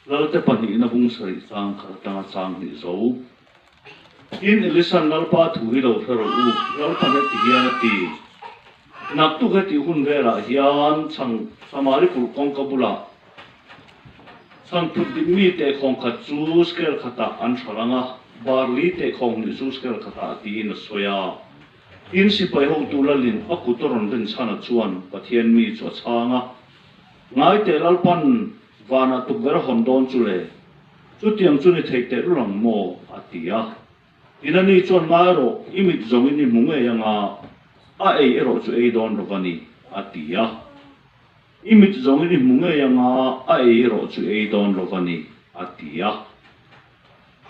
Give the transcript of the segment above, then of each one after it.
Lalte pani na bung sari sang khatanga sang ni zo in elisan lalpa thu hi lo tharo u lalpa ne ti hian ti nak tu he ti hun vera hian chang samari pul kong kabula sang put di mi te khong khat chu skel khata an tharanga barli te khong ni chu skel khata ti in soya in si pai ho tu lalin akutoron den chana chuan pathian mi cho changa ngai te lalpan vana tu ber hon don chule chu tiang chu ni thei te rang mo atia inani chon ma ro imit zomi ni munge yanga a ei ero chu ei don ro vani atia imit zomi ni munge yanga a ei ero chu ei don ro vani atia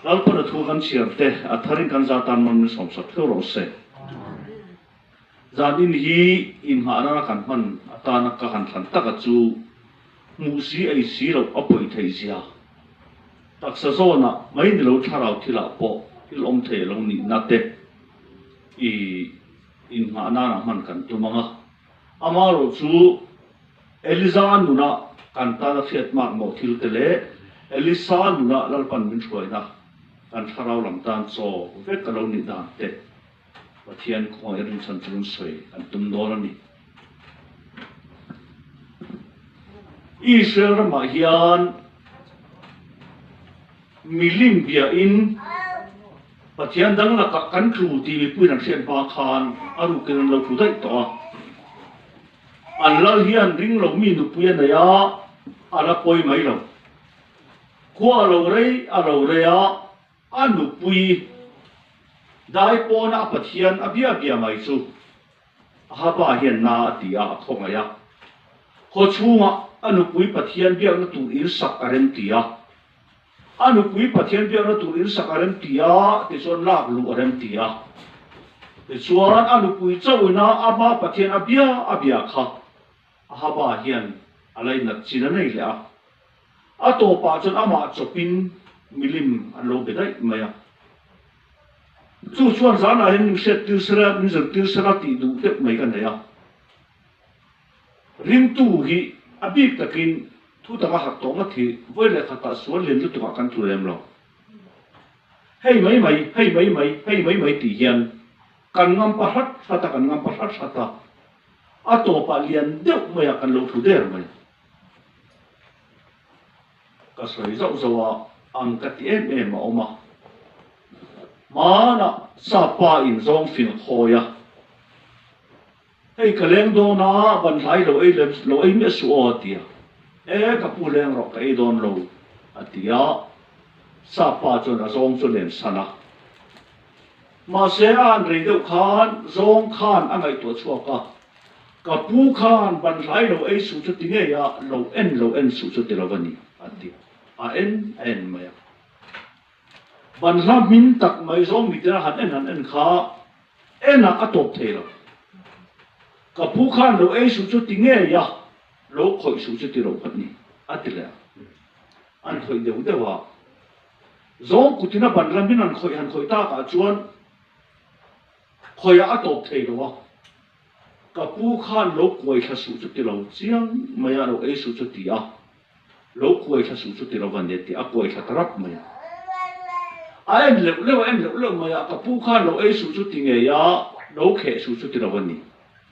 lalpa thu kan chiarte atharin kan zatan man som sa thoro se zanin hi in hana kan man atana ka kan than taka chu Pu.C.Roa ai si lo apoi thei sia taksa zona mai ni lo tharau thila po ilom the lo ni na te I in hana na man kan tu manga amaro chu Eliza nuna kan ta na fiat mak mo thil tele Elisa nuna lalpan min throina kan tharau lam tan so ve ka lo ni dan te pathian ko erin chan chun soi kan tum dor ani Israel ma hian milim bia in pathian dang la ka kan thlu ti puin an sian pa khan aru ken lo thu dai to an lal hian ring lo mi nu puin ya ala poi mai lo ko lo rei ya anu pui dai pona pathian abia bia mai chu ha ba hian na ti a khonga ya ko chunga anu pui pathian biak na tu in sak arem tia anu pui pathian biak na tu in sak arem tia te chon lak lu arem tia te chuan anu pui chawina ama pathian abia kha ha ba hian alai na china nei le a to pa chon ama chopin milim an lo be dai maya chu chuan zana hin set til sera min zan til sera ti du te mai kan ya rim tu hi abik takin thu taka hak to ma thi voile khata suan len lu tu kan tu lem lo hei mai ti hian kan ngam pa hat sata kan ngam pa hat sata a to pa lian deuh mai kan lo thu der mai ka soi zo zo ang ka ti em ma oma mana sa pa in zong fin khoya hei ka leng do na ban lai lo ei me su o tia ka pu leng ro ka ei don lo atia sa pa chon a zong chu len sana ma se an rei deuh khan zong khan angai to chuaka ka pu khan ban lai lo ei su chu ti nge ya lo en su chu ti lo vani atia a en maya ban la min tak mai zong mi tera han en kha ena atop thelo ka pu khan lo ei su chu ti nge ya lo khoi su chu ti lo khani atile an khoi deu dewa zong kutina ban la min an khoi ta ka chuan khoi a atop thelo wa ka pu khan lo koi tha su chu ti lo chiang maya lo ei su chu ti a lo koi tha su chu ti lo van de ti a koi tha tarap maya em leu maya ka pu khan lo ei su chu ti nge ya lo khe su chu ti lo van ni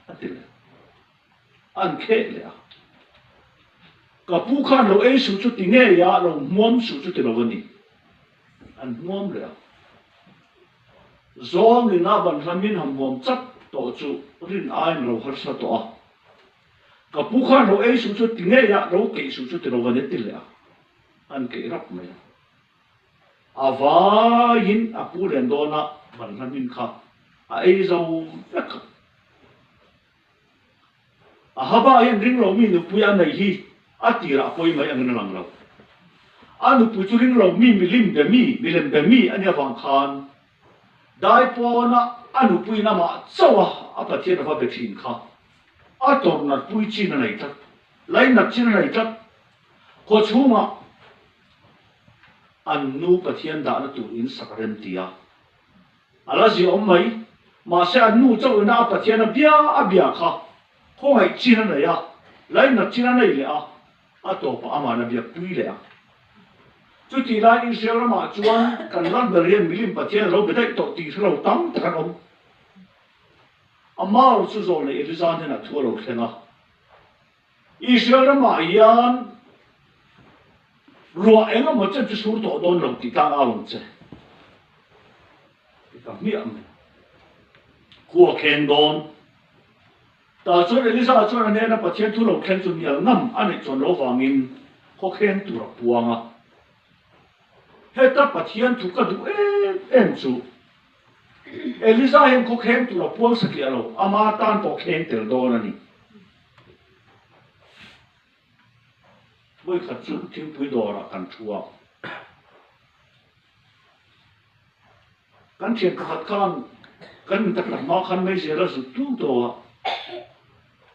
atile an khe le a ka pu khan lo ei su chu ti nge ya lo muam su chu ti lo van ni an muam le a zong ni na ban hlamin ham muam chap to chu rin ain lo har sa to a ka pu khan lo ei su chu ti nge ya lo ke su chu ti lo van ni ti le a an ke rap me avain apu len do na ban hlamin kha a ei zo vek a haba hian ring lo mi nu puya nei hi atira poi mai ang lang lo anu pu chu ring lo mi milim be mi ania wang khan dai pona anu pui na ma chawa a pathian va be thin kha a tor na pui chi na nei tak lai na chi na nei tak ko chuma an nu pathian da na tu in sakarem tia ala ji om mai ma se an nu chawina pathian abia kha ko ngai china na ya lai na china nei le a to pa ama na bia pui le a chú thì là Israel mà chuan cần lan bờ riêng milim bát thiên lâu bị đại tổ tì lâu tắm tất cả ông amal chú rồi này Elisa nên là thua lâu khen à Israel mà yên rùa anh mà một chân chú số tổ đôn lâu tì tăng ao chứ cái miệng của khen đôn ta cho Elisa cho nên là bát thiên thua lâu khen chú nhiều ngâm anh ấy chọn lâu vàng in có khen tu là buông à hết tất bát thiên thu cả đủ em chú Elisa hiện có khen tu là buông sắc kia lâu ama tan có khen từ đó nè với khát chú thiên bùi đó là cần chua cần chuyện khát khăn cần tất cả mọi khăn mấy giờ là sự tu đó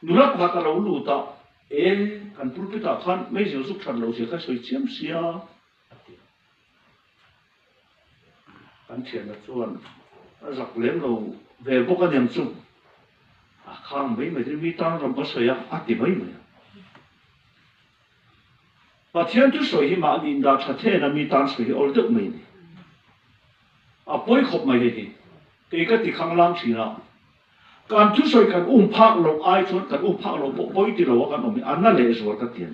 nụ lắc khát lâu lụt ta cần bùi bít ta khăn mấy giờ giúp khăn lâu sẽ khát soi chiếm xia cần chuyện là chuan giặc lên lâu về bốc cái niềm chung khang mấy mấy mi tăng làm bớt soi thì mấy mấy và thiên tu soi hi mà nhìn đã thật thế là mi tăng soi hi ổn được mấy bôi khop mấy hi cái thì khang lang chỉ là cần tu soi cần phak lâu ai chuan cần phak lâu bôi thì lâu cần mình ăn lệ rồi cái tiền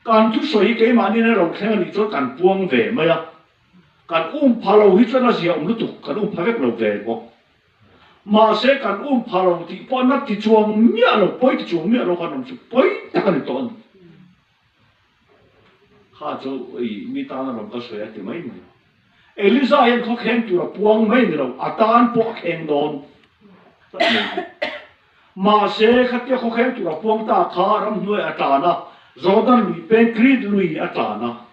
cần tu soi cái mà đi lâu khen đi chuan cần buông về mấy cần phá lâu hít cho nó gì ông lúc tục cần phá vết lâu về quá mà sẽ cần phá lâu thì bọn nó thì chuông mía lâu bơi thì chuông mía lâu cần ông chụp bơi tất cả những tuần ha cho mi ta nó làm cái sợi thì mấy mấy Elisa hiện có khen tu là buông mấy người lâu tan buông khen đòn mà sẽ khách kia có khen tu là buông ta khá ram nuôi tan à Jordan lui pen creed lui tan à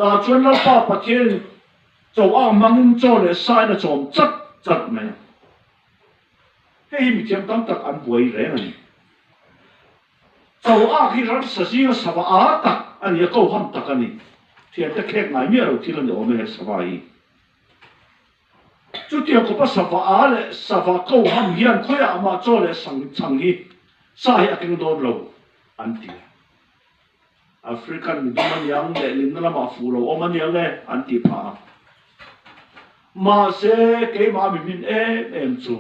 ta chuan lo pa pathian cho mangin cho le sai na chom chat chat me hei mi tiam tam tak an buai re ani cho khi ran sa si sa ba tak ani ko ham tak ani thian ta khek ngai mi ro thilan de ome sa vai chu tiam ko pa sa ba le sa va ko ham hian khoya ma cho le sang chang hi sai aking don lo an ti African mình yang để linh nó mà phù lô ông yang này anh tiếp à mà sẽ cái mà mình em chú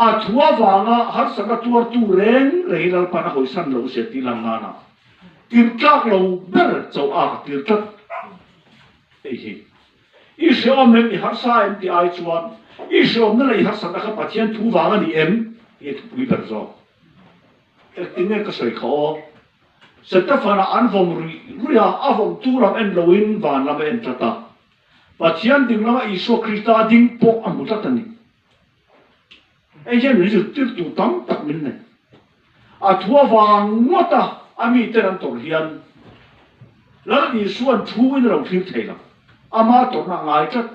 thua vàng á hát sang cái tua tu rèn lấy là pan hồi san lâu sẽ đi làm na tiền các lâu bớt cho tiền các ấy Israel mình hát sa em thì ai chuan Israel nó lấy hát sang cái phát triển thu vàng anh em thì quý bớt rồi cái tiếng cái sợi khó Stefana anvom ruya avom turam en loin van lam en tata pathian ding lama iso krista ding po amuta tani jen ni tir tu tam tak min ne thua wang ngota ami teran tor hian la ni suan thu in ro thil theila ama tor na ngai chat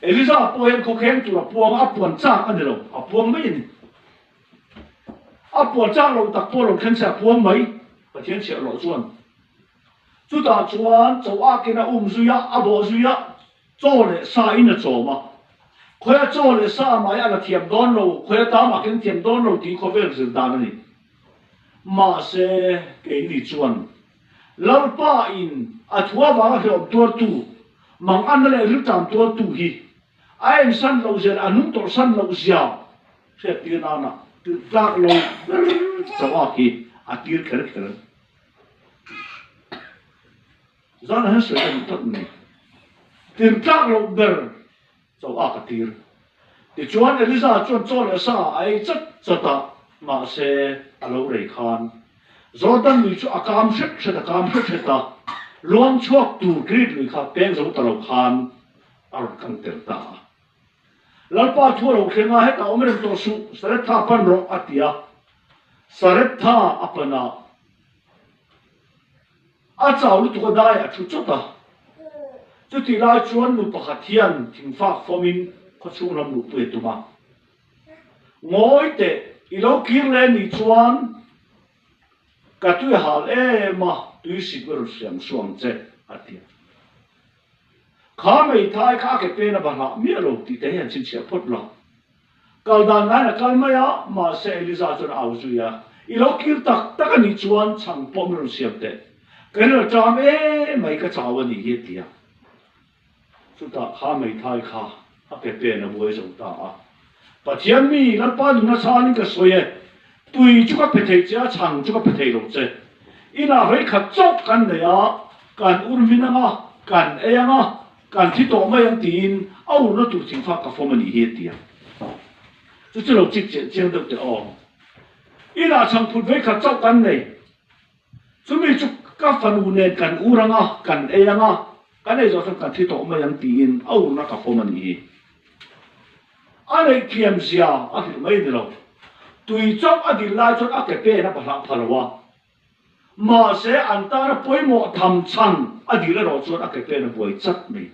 Elisa poem ko khem tu la puang apuan chak ani lo apuang mai ni buồn trang lâu đặc bộ lâu khen sẽ buông mấy và thiên sẽ lộ chuan chú ta chuan cháu kia na duy bộ duy cho lệ sa in là cho mà khóe cho lệ sa mà anh là thiềm đón lâu khóe ta mà cái thiềm đón lâu thì có vẻ dừng đàn này mà sẽ cái gì chuan lâu pa in thua vào cái tua tu mang anh là lúc tam tua tu hi ai san lâu giờ anh nung tổ san lâu giờ sẽ tiền nào từ các lâu cháu kia tiền khởi khởi do nó hết sợi dây tất này tiền các lâu bер cháu cái tiền thì chuan Elisa chuan cho là sao ai chất ta mà sẽ lâu rầy khan Jordan lui cho cam sét ta luang chuak tu grid lui kha peng zo ta lâu khan ar kan ter ta lalpa thua lo khenga he ta omen to su saret tha pan ro atia saret tha apana chau lu tu dai a chu chota chu ti la chuan nu pakhathian thing fa fomin kho chu lam lu pu tu ma ngoi te i lo kir le ni chuan ka tu hal ma tu si ber siam suam che atia khá mấy thái khá cái bên là bạn họ miết rồi thì thế hiện xin sẽ phốt lọ cầu đàn này là cầu mấy á mà sẽ Elisa cho ảo duy à ilo kir tak ani chuan chang pom ron siam te kan lo tram mai ka chaw ani hi tia chuta kha mai thai kha a pe pe na buai zong ta a pathian mi lan pa ni na chanin ka soye tui chu ka pe thei cha chang chu ka pe thei lo che ina hoi khat chok kan ne ya kan urmina nga kan eyanga kan thi to mai ang tin au na tu sing fa ka fom ani hi tia chu chu lo chik chiang dok te o ina chang phut vei khat chok kan nei chumi chu ka fanu ne kan uranga kan eyanga kan ei zo kan thi to mai ang tin au na ka fom ani hi ane kiam sia a ki mai de lo tui chok a di lai chok a ke pe na pa phalawa ma se an ta na poi mo tham chang a di la ro chok a ke pe na boi chat mai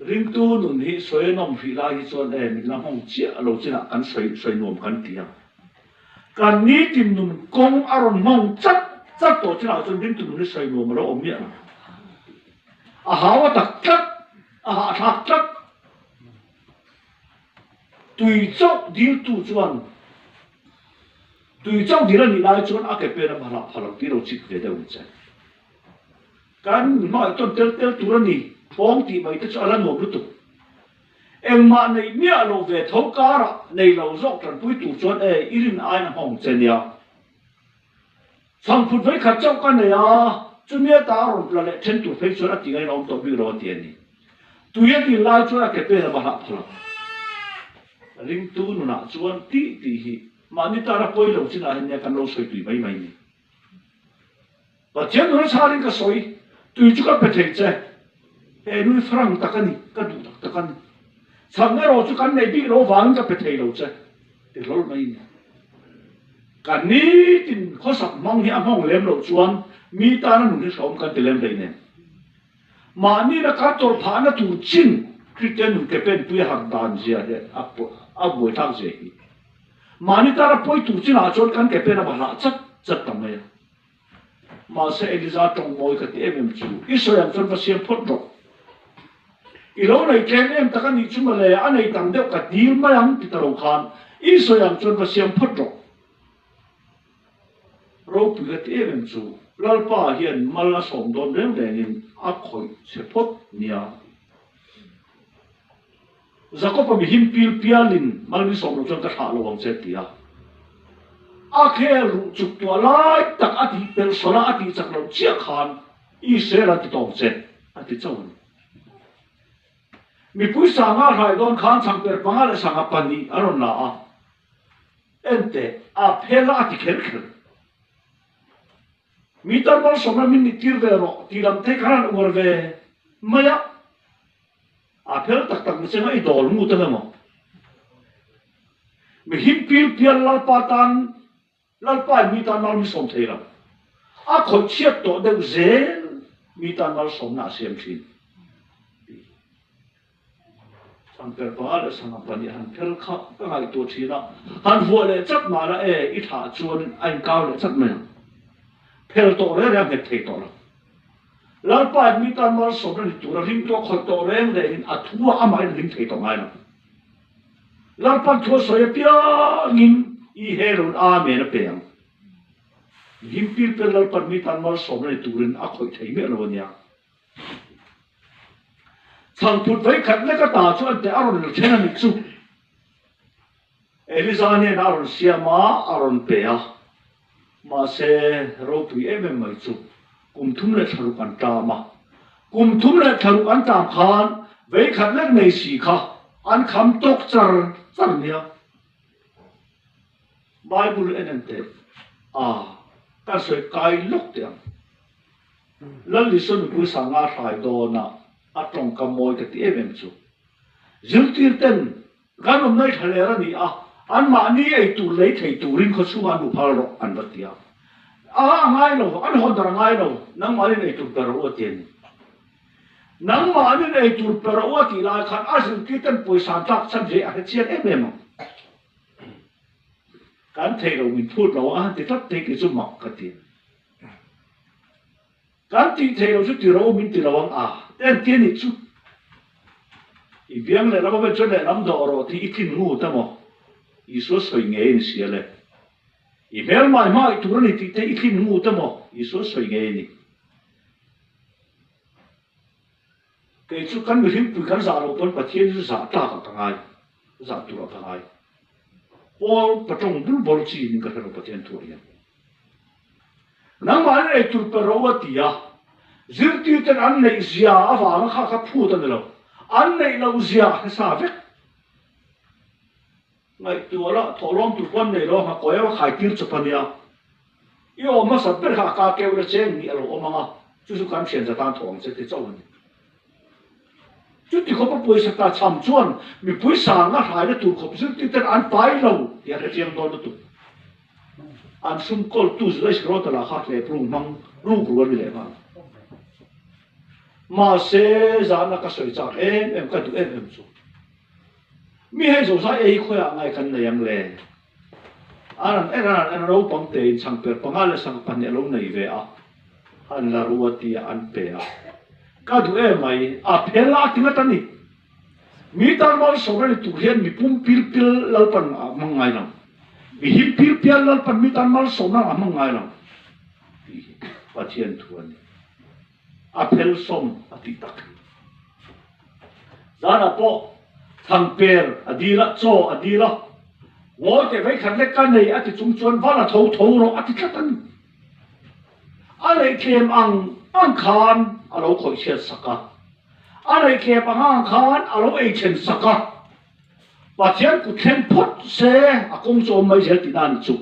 ring tu nun hi soi nom phi lai hi chon e mi la hong chi a lo china kan soi nom kan tia kan ni tin nun kong aron mong chat to china chon ring tu nun soi nom ro om ya a hawa tak chat a ha thak chat tùy chốc điêu tu chuan tùy chốc điêu ni lai chuan a ke pe na phala ti ro chik ve de unche kan mai ton tel tu ni phong ti mai te chala no lutu em ma nei mia lo ve tho kara nei lo zok tran pui tu chuan e irin ai na hong chen ya sang phut vai khat chok kan ya chu mia ta ron pla le then tu phei chuan a ti ngai nom to bi ro ti ni tu ya ti lai chuan a ke pe na phala ring tu nu na chuan ti hi mani tara poi lo china hen ya kan lo soi tui mai ni pathian nu charing ka soi tui chu ka pe thei che e nu frang takani ka du takani samne ro chu kan nei bi ro wang ka pe thei lo che ti lo mai ni kan ni tin kho sak mong hi among lem lo chuan mi ta na nu ni som kan ti lem dei ne mani na ka tor pha na tu chin Christian nu ke pen pui hak dan zia de a boi thang ze hi mani tara poi tu chin a chon kan ke pen a bala chat tam mai ma se eliza tong moi ka ti em chu isoyam chon va siam phot ro ilo nei ken em takani chuma le anei tam deuh ka dil mayam ti taro khan isoyam chon va siam phot ro ro pu ka ti em chu lalpa hian mala som don reng in a khoi se phot nia Zakopa mi himpil pialin malmi somlo chon ka thalo wang che tia a khel ru chuk to lai tak ati pel sola ati chaklo chia khan I sera ti tong che ati chawon mi pui sanga rai don khan chang per pangal sanga pani aron na a ente a phela ati khel mi tar bal somra min ni tirvero tiram te khan urve maya Apel tak macam ai dol mu ta mo mi himpil pial lalpa mi tan mal mi som theira a khoi chiat to de zel mi tan mal som na siam thin sang per pa la sang pani han pel kha ka ngai to thina han vo le chat ma la e I tha chuan ai kaw le chat mai pel to re ra me thei to la lalpa mi tan mal som ni tu ra ring to khoi to reng de in athua amai ring thei to ngai la lalpa thua soya pia ngin I heron a me na peang himpil pel lalpa mi tan mal som ni tu rin a khoi thei me lo nia chang put vai khat le ka ta chu te aron le thena ni chu elizane na aron siama aron pea ma se ro pui em mai chu kum thum le tharu kan ta ma kum thum le tharu kan ta khan vai khat le nei si kha an kham tok char nia bible enente ka soi kai lok te lal li son pu sanga thai do na atong ka moi ka ti em chu ziltir ten ganom nai thalera ni an ma ni ei tu lei thei tu rin kho chu anu phal ro an batia ngai lo an hon dar ngai lo nang ma ni ei tu per o ten nang ma ni ei tu per o ti la khan a ziltir ten poi san tak chan je a chian em kan thei lo min phut lo ti tat te ki chu mak ka ti kan ti thei lo chu ti ro min ti lo ten tiên ni chu I biang le ra ba chu le lam do ro ti I thin ngu ta mo I so soi nge in sia le email mai turani ti te ikin ngu tamo isu soi nge ni ke chu kan mi him pu kan za lo pon pathian zu za ta ka ngai za tu ka ngai pol patong bul bol chi ni ka ro pathian tu ya nang ma ne tu pero wa ti ya zir ti ten an nei zia awa kha kha phu ta lo an nei lo zia sa ve ngai tu la tholom tu kon nei lo ha ko ya khai tir chu pania yo ma sa per kha ka ke le cheng ni lo o ma nga chu chu kan chen za tan thong che te chau ni chút thì có bắt bồi sạch ta chăm chuan mình bồi sáng á hải nó tụt khop chút thì tên ăn phải lâu thì anh riêng đó nó tụt ăn sum col tu rồi rồi đó là khác lệ prung măng rung của mình lệ mà sẽ ra nó cái sợi chạc em cái tụi em số mi hay số sai ấy khơi à ngay khăn này em lệ anh lâu bằng tiền sang per bằng ai là sang pan lâu này về à anh là ruột thì anh pe à cái tụi em mày à phela tiếng tani mi tan mal so này tụi hiền mi pum pil pil lalpan mang ngay nào mi hip pil pil lalpan mi tan mal so na mang ngay nào phát hiện thuần à phel som à ti tak ra là po thằng per à đi la cho à đi la ngồi để với khăn lấy cái này à thì chúng chuẩn vào là thâu thâu rồi à thì cái tani à này kem ăn khan alo khoi chen saka anei ke panga khan alo ei chen saka pathian ku thlen phot se akong chom mai zel ti dan chu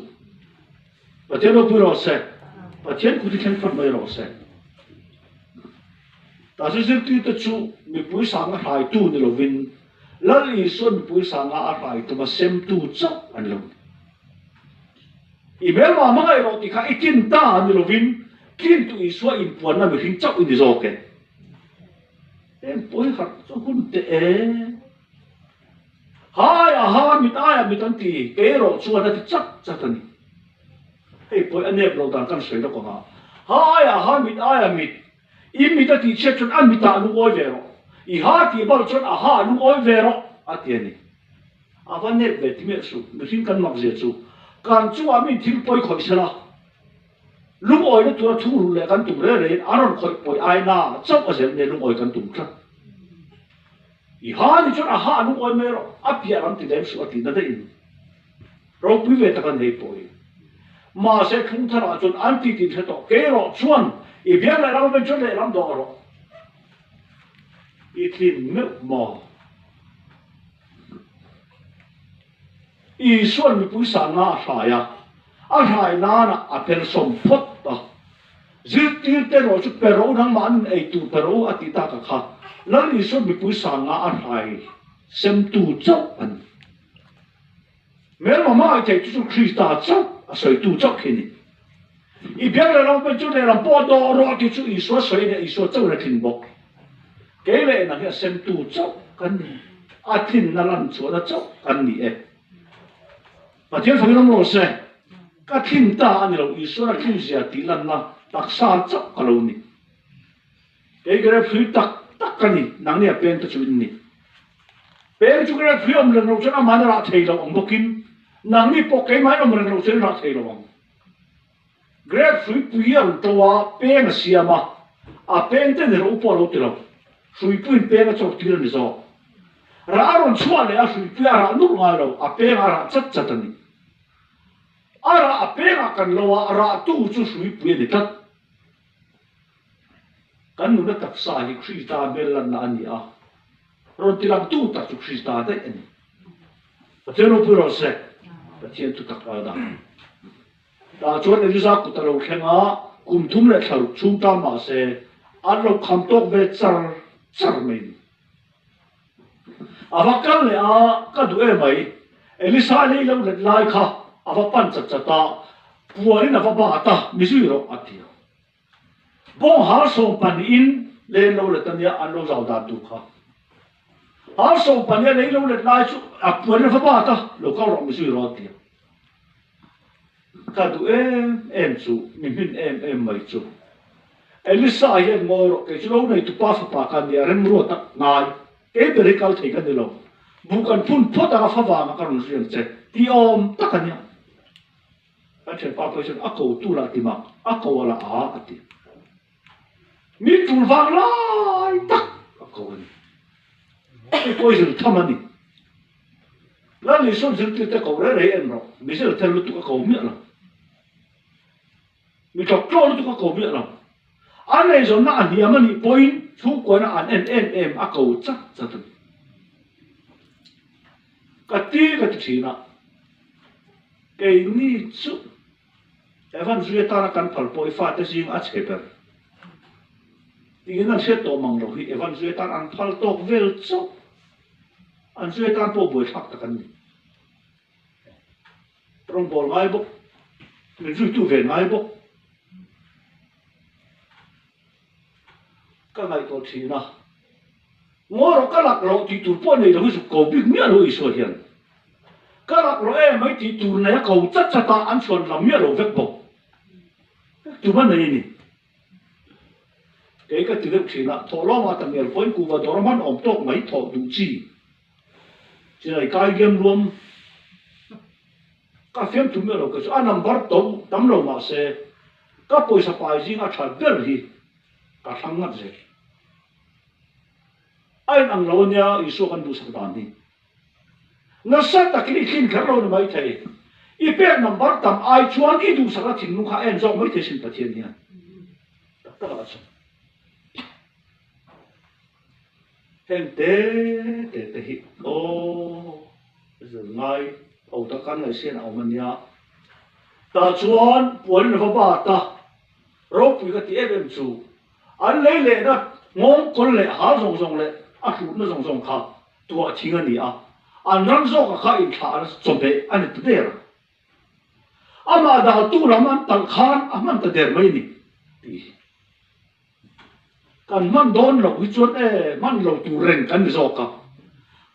pathian no puro se pathian ku thlen phot mai ro se ta se se ti ta chu mi pui sang a hai tu ni lo vin lali son pui sang a hai tu ma sem tu chap an lo email ma ma ngai ro ti kha itin ta ni lo vin kin tu iswa in puan na mi hing chau in zo ke em poi khat so hun te e ha mi tan ti ke ro chuan na ti chap chatani ei poi anep lo dan kan soi da ko ha mi im mi ta ti che chun an mi ta lu oi ve ro i ha ti ba chun a ha lu oi ve ro a ti ni a van ne ve ti me su mi hing kan mak je chu kan chu a mi thil poi khoi sala lúc oi nó tụi thu lệ căn tụm rễ anh khoi bồi ai na chấp ở trên này lúc oi căn tụm khăn, i ha thì cho ha lúc oi mày rồi áp hiện làm thì đem số tiền đó đấy, rồi quý vị ta cần hay bồi, mà sẽ không thay đổi cho anh thì thế đó, cái rồi chuan, i biết lại làm bên chỗ này làm đó rồi, i tin nước mò, i xuân mình quý sáng na sai à. À hai nana à per som phot ta zil tir te ro chu pero nang man ei tu pero atita ka kha lan ni so mi pu sanga a hai sem tu chau an mer mama te chu Crusade chau a soi tu chau khini i biang le long pe chu le ram po do ro ti chu i so soi ne i so chau na thin bok ke le na ya sem tu chau kan a thin na lan chu na chau kan ni e pathian phang long lo se cái thiên ta anh lâu ý số là thiên gia tỷ lần là đặc sản chấp cả lâu nè cái phi đặc cái này nắng này bên ta chịu nè bên chú cái phi ông lần lâu cho nó mà nó thấy lâu ông bốc kim nắng này bốc cái máy ông lần lâu cho nó thấy lâu ông cái phi phi ông tàu bên là xia mà à bên tên là ông bỏ lâu thì lâu phi phi bên là cho tiền này sao ra ông chua này à phi phi ra nút ngay lâu à bên ra chất chất này ara apena kan lowa ara tu chu sui pui de tat kan nu na tak sa hi Crusade belan na ani a ron ti lam tu ta chu Crusade de ani pathian no puro se pathian tu tak da da chuan ni za ku ta lo khenga kum thum le thal chu ta ma se an lo kham tok ve char mai avakal le a ka du e mai elisa le lo le lai kha ava pan chat chata puarin ava ba ta misui ro atia bong har so pan in le lo le tania an lo zau da tu kha har so pan le lo le lai chu a puarin ava ba ta lo ka ro misui ro atia ka du em chu mi min em mai chu elisa ye ngoro ke chu lo nei tu pa kan dia rem ro ta ngai ke be kal thei kan lo bukan pun phota fa wa ma kan riang che ti om ta kan ya cái chuyện ba phải chuyện cầu tu là tìm mà cầu là tìm mi tu vang lại tắc cầu này cái coi sự tham anh là lý số sự tự cầu đấy đấy em rồi mi sẽ theo lúc tu cầu miệng rồi mi chọc cho lúc tu cầu miệng rồi anh này rồi na anh hiểm anh point chú quan anh em cầu chắc chắc thật cái gì nè cái ní chú evan duy ta là căn phật bồi phát cái gì ở chế bền thì nó sẽ tổ mong rồi evan duy ta ăn phật tổ vel chú anh duy ta bồi bồi phát ta căn trong bồi ngay bốc mình duy tu về ngay bốc cái này tổ chỉ nè ngõ rồi cái lạc rồi thì tụi bọn này là cái sự cầu biết miết rồi xuất hiện cái lạc rồi em mấy thì tụi này cầu chắc chắn ta ăn xuân làm miết rồi vết bọc tụi bọn này nè cái từ lúc chỉ là thọ lo mà tầm nhiều phơi cụ và đó mà ông tốt mấy thọ đủ chi chỉ là cái game luôn cái phim tụi mình rồi cái số anh nằm bắt tôm tắm rồi mà xe cái bồi sập bài gì mà chạy bớt đi cái thằng ngắt gì anh ăn lâu nha isu kan du sak dan ni nasa ta kini kin kharo ni mai thei I pe number tam ai chuan I du sak thin nu kha en zo mai the sin pathian ni ta la so hen te hi o ngai o ta kan ngai sen au man ya ta chuan puan na ba ta ro pu ka ti em chu an le na ngom kon le ha zong le a su na zong kha tua thing ani an ran zo ka kha in thar chobe an te der ama da tu raman tal khan aman ta der mai ni ti kan man don lo hi chuan man lo tu ren kan zo ka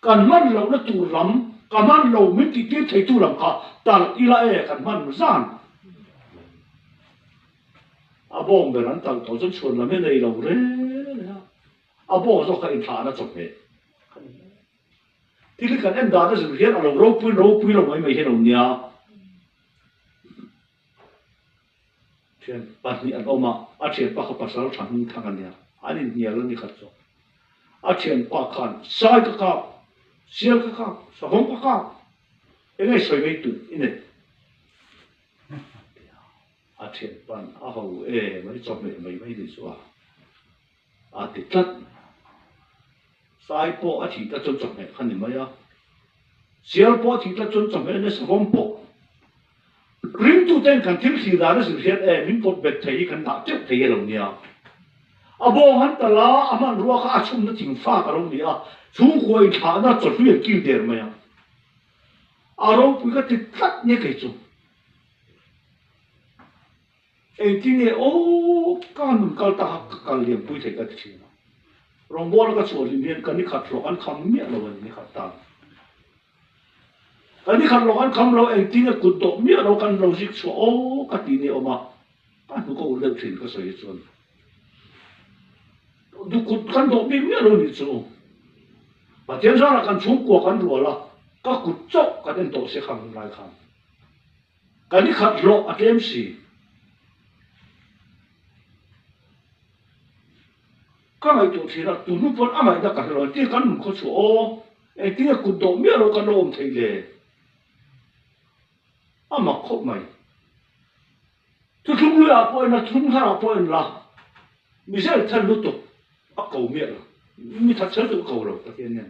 kan man lo na tu ram ka man lo min ti ti thei tu ram ka tal ila kan man zan abong beran tal to chon chon la me nei lo re abong zo ka in thar na chobe thì cái cần em đã được thực hiện ở đầu râu pui là mấy hiện ông nhà chuyện bạn ni anh ông mà chuyện bác học bác sáu thằng thằng anh nhà anh đi nhiều lần đi khát rồi chuyện bác khăn sai cái cao xiên cái cao sao không cái cao cái này soi mấy tụi này chuyện bạn hầu mấy cho mấy đi xóa thì tất sai po chỉ ta chọn chọn này khăn gì mấy xiên po thì ta chọn chọn này nó sao không po ring tu ten kan thil khi da na sin hiat min pot bet thei kan na chep thei lo nia abo han ta la aman ruwa kha achum na thing fa ka lo nia chung khoi tha na chot hu ki der ma ya aro pu ka ti thak ne kai chu ei ti ne o kan kal ta kal liam pui thei ka thi na rong bol ka chu lim hian kan ni khat ro an kham mi lo ni khat ta anh đi khăn lo anh khăm lo anh tin là cụt độ miết lo khăn lo dịch số ô cái gì này mà anh cũng có lượng tiền có sợi chuồn du cụt khăn độ miết lo đi số và tiền ra là khăn chung của khăn rùa là các cụt chọc cái tiền độ sẽ khăn lại khăn cái đi khăn lo ở em gì cái này tụi thì là tụi nó vẫn ám ảnh đã cả rồi tiền khăn có số ô anh tin là cụt độ miết lo khăn lo ông thầy lệ mà khóc mày tôi không nuôi à bôi là không thằng à bôi là mình sẽ thay lúc tục cầu miệng là mình thật sự được cầu rồi tất nhiên nha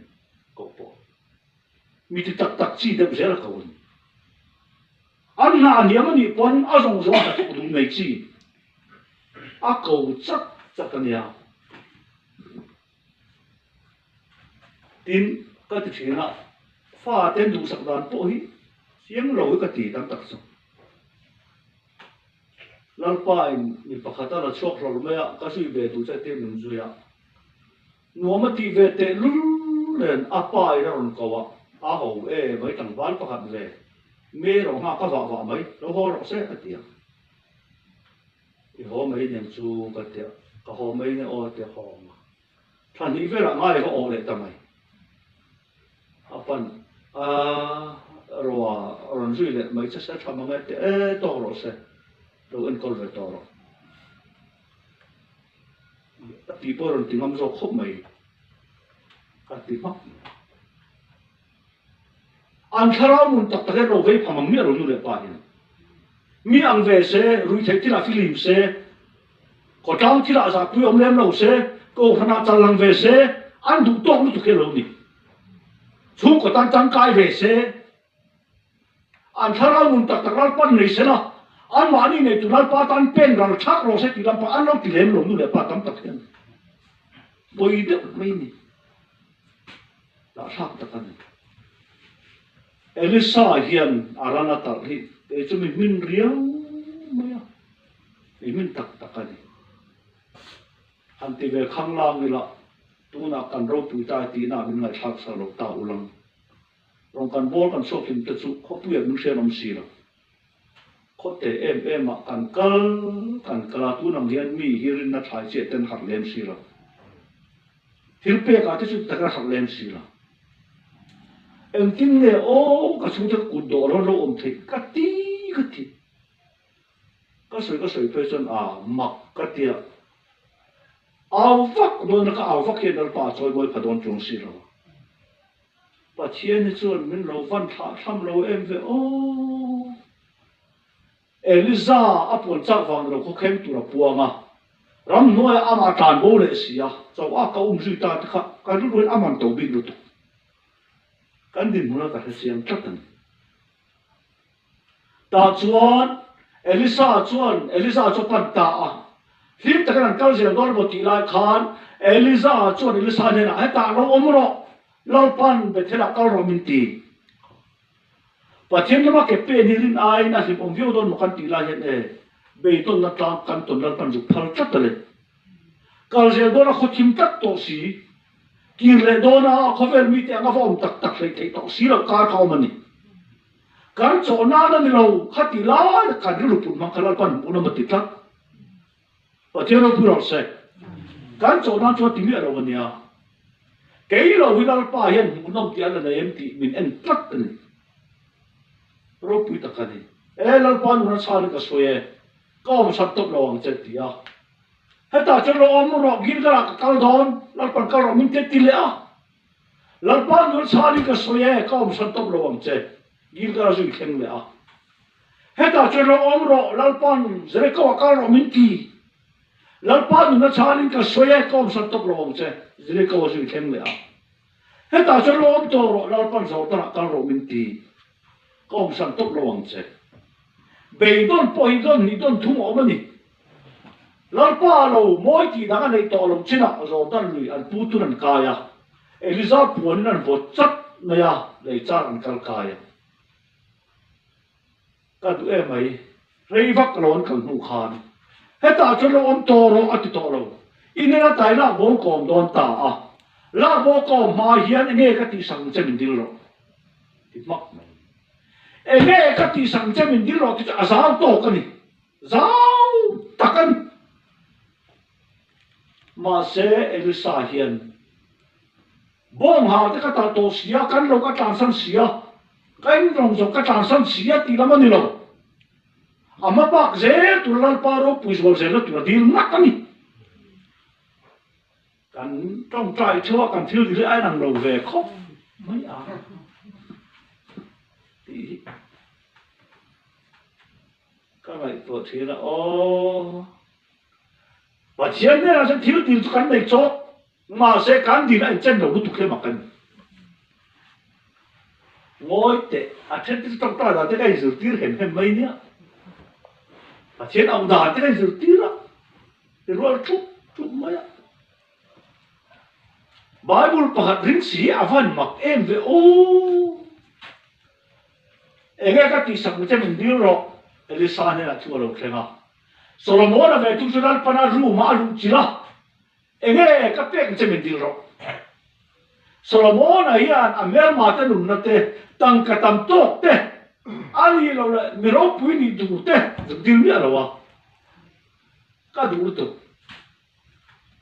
cầu bỏ mình thì tắc chi được sẽ là cầu anh là niệm anh bón ở trong là cầu đúng này chi cầu chắc chắc cái nhà tin cái chuyện là pha tên đủ sạch đàn bôi siang lo ka ti tam tak so lalpa ni pakhata la chok ro me ka sui be tu cha te mun zu ya no ma ti ve te lu len apa ira ron ko wa a ho mai tang ban pakhat le me ro ha ka wa mai lo ho ro se ka ti ho mai nen chu ka te ka ho mai ne o te ho ma than ni ve la ngai ho o le ta mai apan ron zui le mai se thama ngai te to ro se lo en kol ve to ro people ron tingam zo khop mai ka ti mak an tharau mun tak tak ro ve phamang mi ro nu le pa hin mi ang ve se rui thei ti la film se ko tang ti la za pu om lem lo se ko khana chal lang ve se an du tok lu tu ke lo ni chung ko tan tang kai ve se an tharau mun tak tak ral pan nei se na an ma ni nei tu ral pa tan pen ral thak ro se ti lam pa an lo ti lem lo nu le pa tam tak hen boi de mai ni la thak tak an Elisa hian arana tar hi e chu mi min riang maya e min tak tak ani han ti ve khang lang ni la tu na kan ro pu ta ti na min ngai thak sa ro ta ulang rong kan bol kan so kim te chu kho pu ya nu se ram si la kho te em ma kan kal tu nam hian mi hirin na thai che ten har lem si la thil pe ka te chu tak ra har lem si la em tin ne o ka chu te ku do lo om the ka ti ka soi pe chon a mak ka tia ao vak do na ka ao vak ke dal pa choi moi phadon chung si lo pa chien ni chuan min lo van tha tham lo em ve o Elisa apon chak wang lo ko khem tu ra puanga ram noi ama tan bo le sia chaw a ka zui ta ka ru aman to bi lu tu kan din muna ka siam chatan ta chuan Elisa chu pan ta a him ta kan kal zel dor bo ti lai khan Elisa ne na ta lo omro lo pan be thela kal ro min ti pathian lama ke pe ni rin ai na hi pom vio don mo kan ti lai hen e be ton na ta kan ton dal pan ju phal chatale kal zel dor a khotim tak to si kirle dona khovel mi te anga vom tak tak le te to sira ka khau mani kan chona na ni lo khati la ka ru pu ma khala pan pu na mati tak pathian ro pu ro se kan chona cho ti mi ro wania kei lo wi dal pa hian mu nom ti ala na em ti min en tak ni ro pu ta ka ni e lal pan na sa ni ka soye ko ma sat top lo ang che ti a heta cho lo om ro gil ga ka kal don lal pan kal ro min te ti le a lal pan no sa ni ka soye ko ma sat top lo ang che gil ga zu khen le a heta cho lo om ro lal pan zre ko kal ro min ti lal pan no sa ni ka soye ko ma sat top lo ang che zre ko zu khen le a heta cho lo om to ro lal pan zo ta kal ro min ti ko ma sat top lo ang che be don poi don ni don thum o ma ni lal pa lo moi ti danga nei to lo china zo tan lui an pu tu nan kaya Elisa puan nan vo chat na ya le char an kal kaya ka du e mai rei vak lon kal nu khan heta cho lo om to ro ati to lo inena tai na bo kom don ta a la bo ko ma hian nge ka ti sang che min dil ro ti mak mai e nge ka ti sang che min dil ro ti a zau to ka ni zau takan mà sẽ Elisa hiền bom hào thì các ta tổ xía cắn lâu các ta sân xía cánh rồng rồng các ta sân xía thì làm gì lâu à mà bác dễ tụi lal paro pui rồi dễ là tụi đi ngắt cái này cắn trong trại chưa cắn thiếu thì ai làm đầu về khóc mấy à thì các bạn tổ thế là ô và chiến này là sẽ thiếu tiền cắn này cho mà sẽ cắn thì lại chân đầu nó tụt lên mặt cắn ngồi để à chết trong ta là cái này giữ tiền hiện hiện mấy nhá và chiến ông già cái này giữ tiền đó thì rồi chút mấy á Bible pahat rin si avan mak em ve o nghe các tỷ sắc cho mình điêu rồi Elisa này là chua đầu khen à Solomon là về tu cho nó pana ru ma lu chỉ là nghe các bé cho mình điêu rồi Solomon này anh mer ma ta nung nate tăng cả tam tốt te anh là miro pui ni du te điêu ni rồi các đủ tu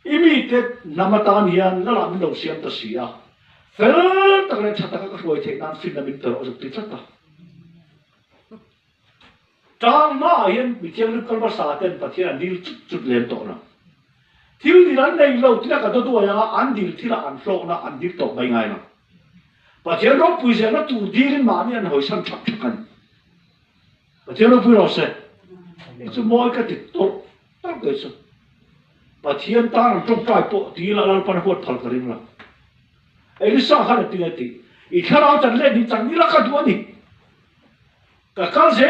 imi te namatan hian la lam lo siam ta sia fel tak le thata ka khoi the nan fin na min ter o ti thata trang ma hiền bị thiêng lực con sa tên bát thiên đi chút lên tổ na thiếu đi lần này lâu thì là cái đó ya ăn đi thì là ăn sâu na ăn đi tổ bay ngay na bát thiên đó bây giờ nó tụ đi lên mà đi ăn hồi sáng chậm chậmกันbát thiên nó bây giờ sẽ itu mọi cái tiết tổ tất cả sự bát thiên ta làm trong trái bộ thì là làm phần hốt phật cái gì mà ấy sao khá là tiếng ấy ít khá là chẳng lên thì chẳng đi là cái đó đi cái gì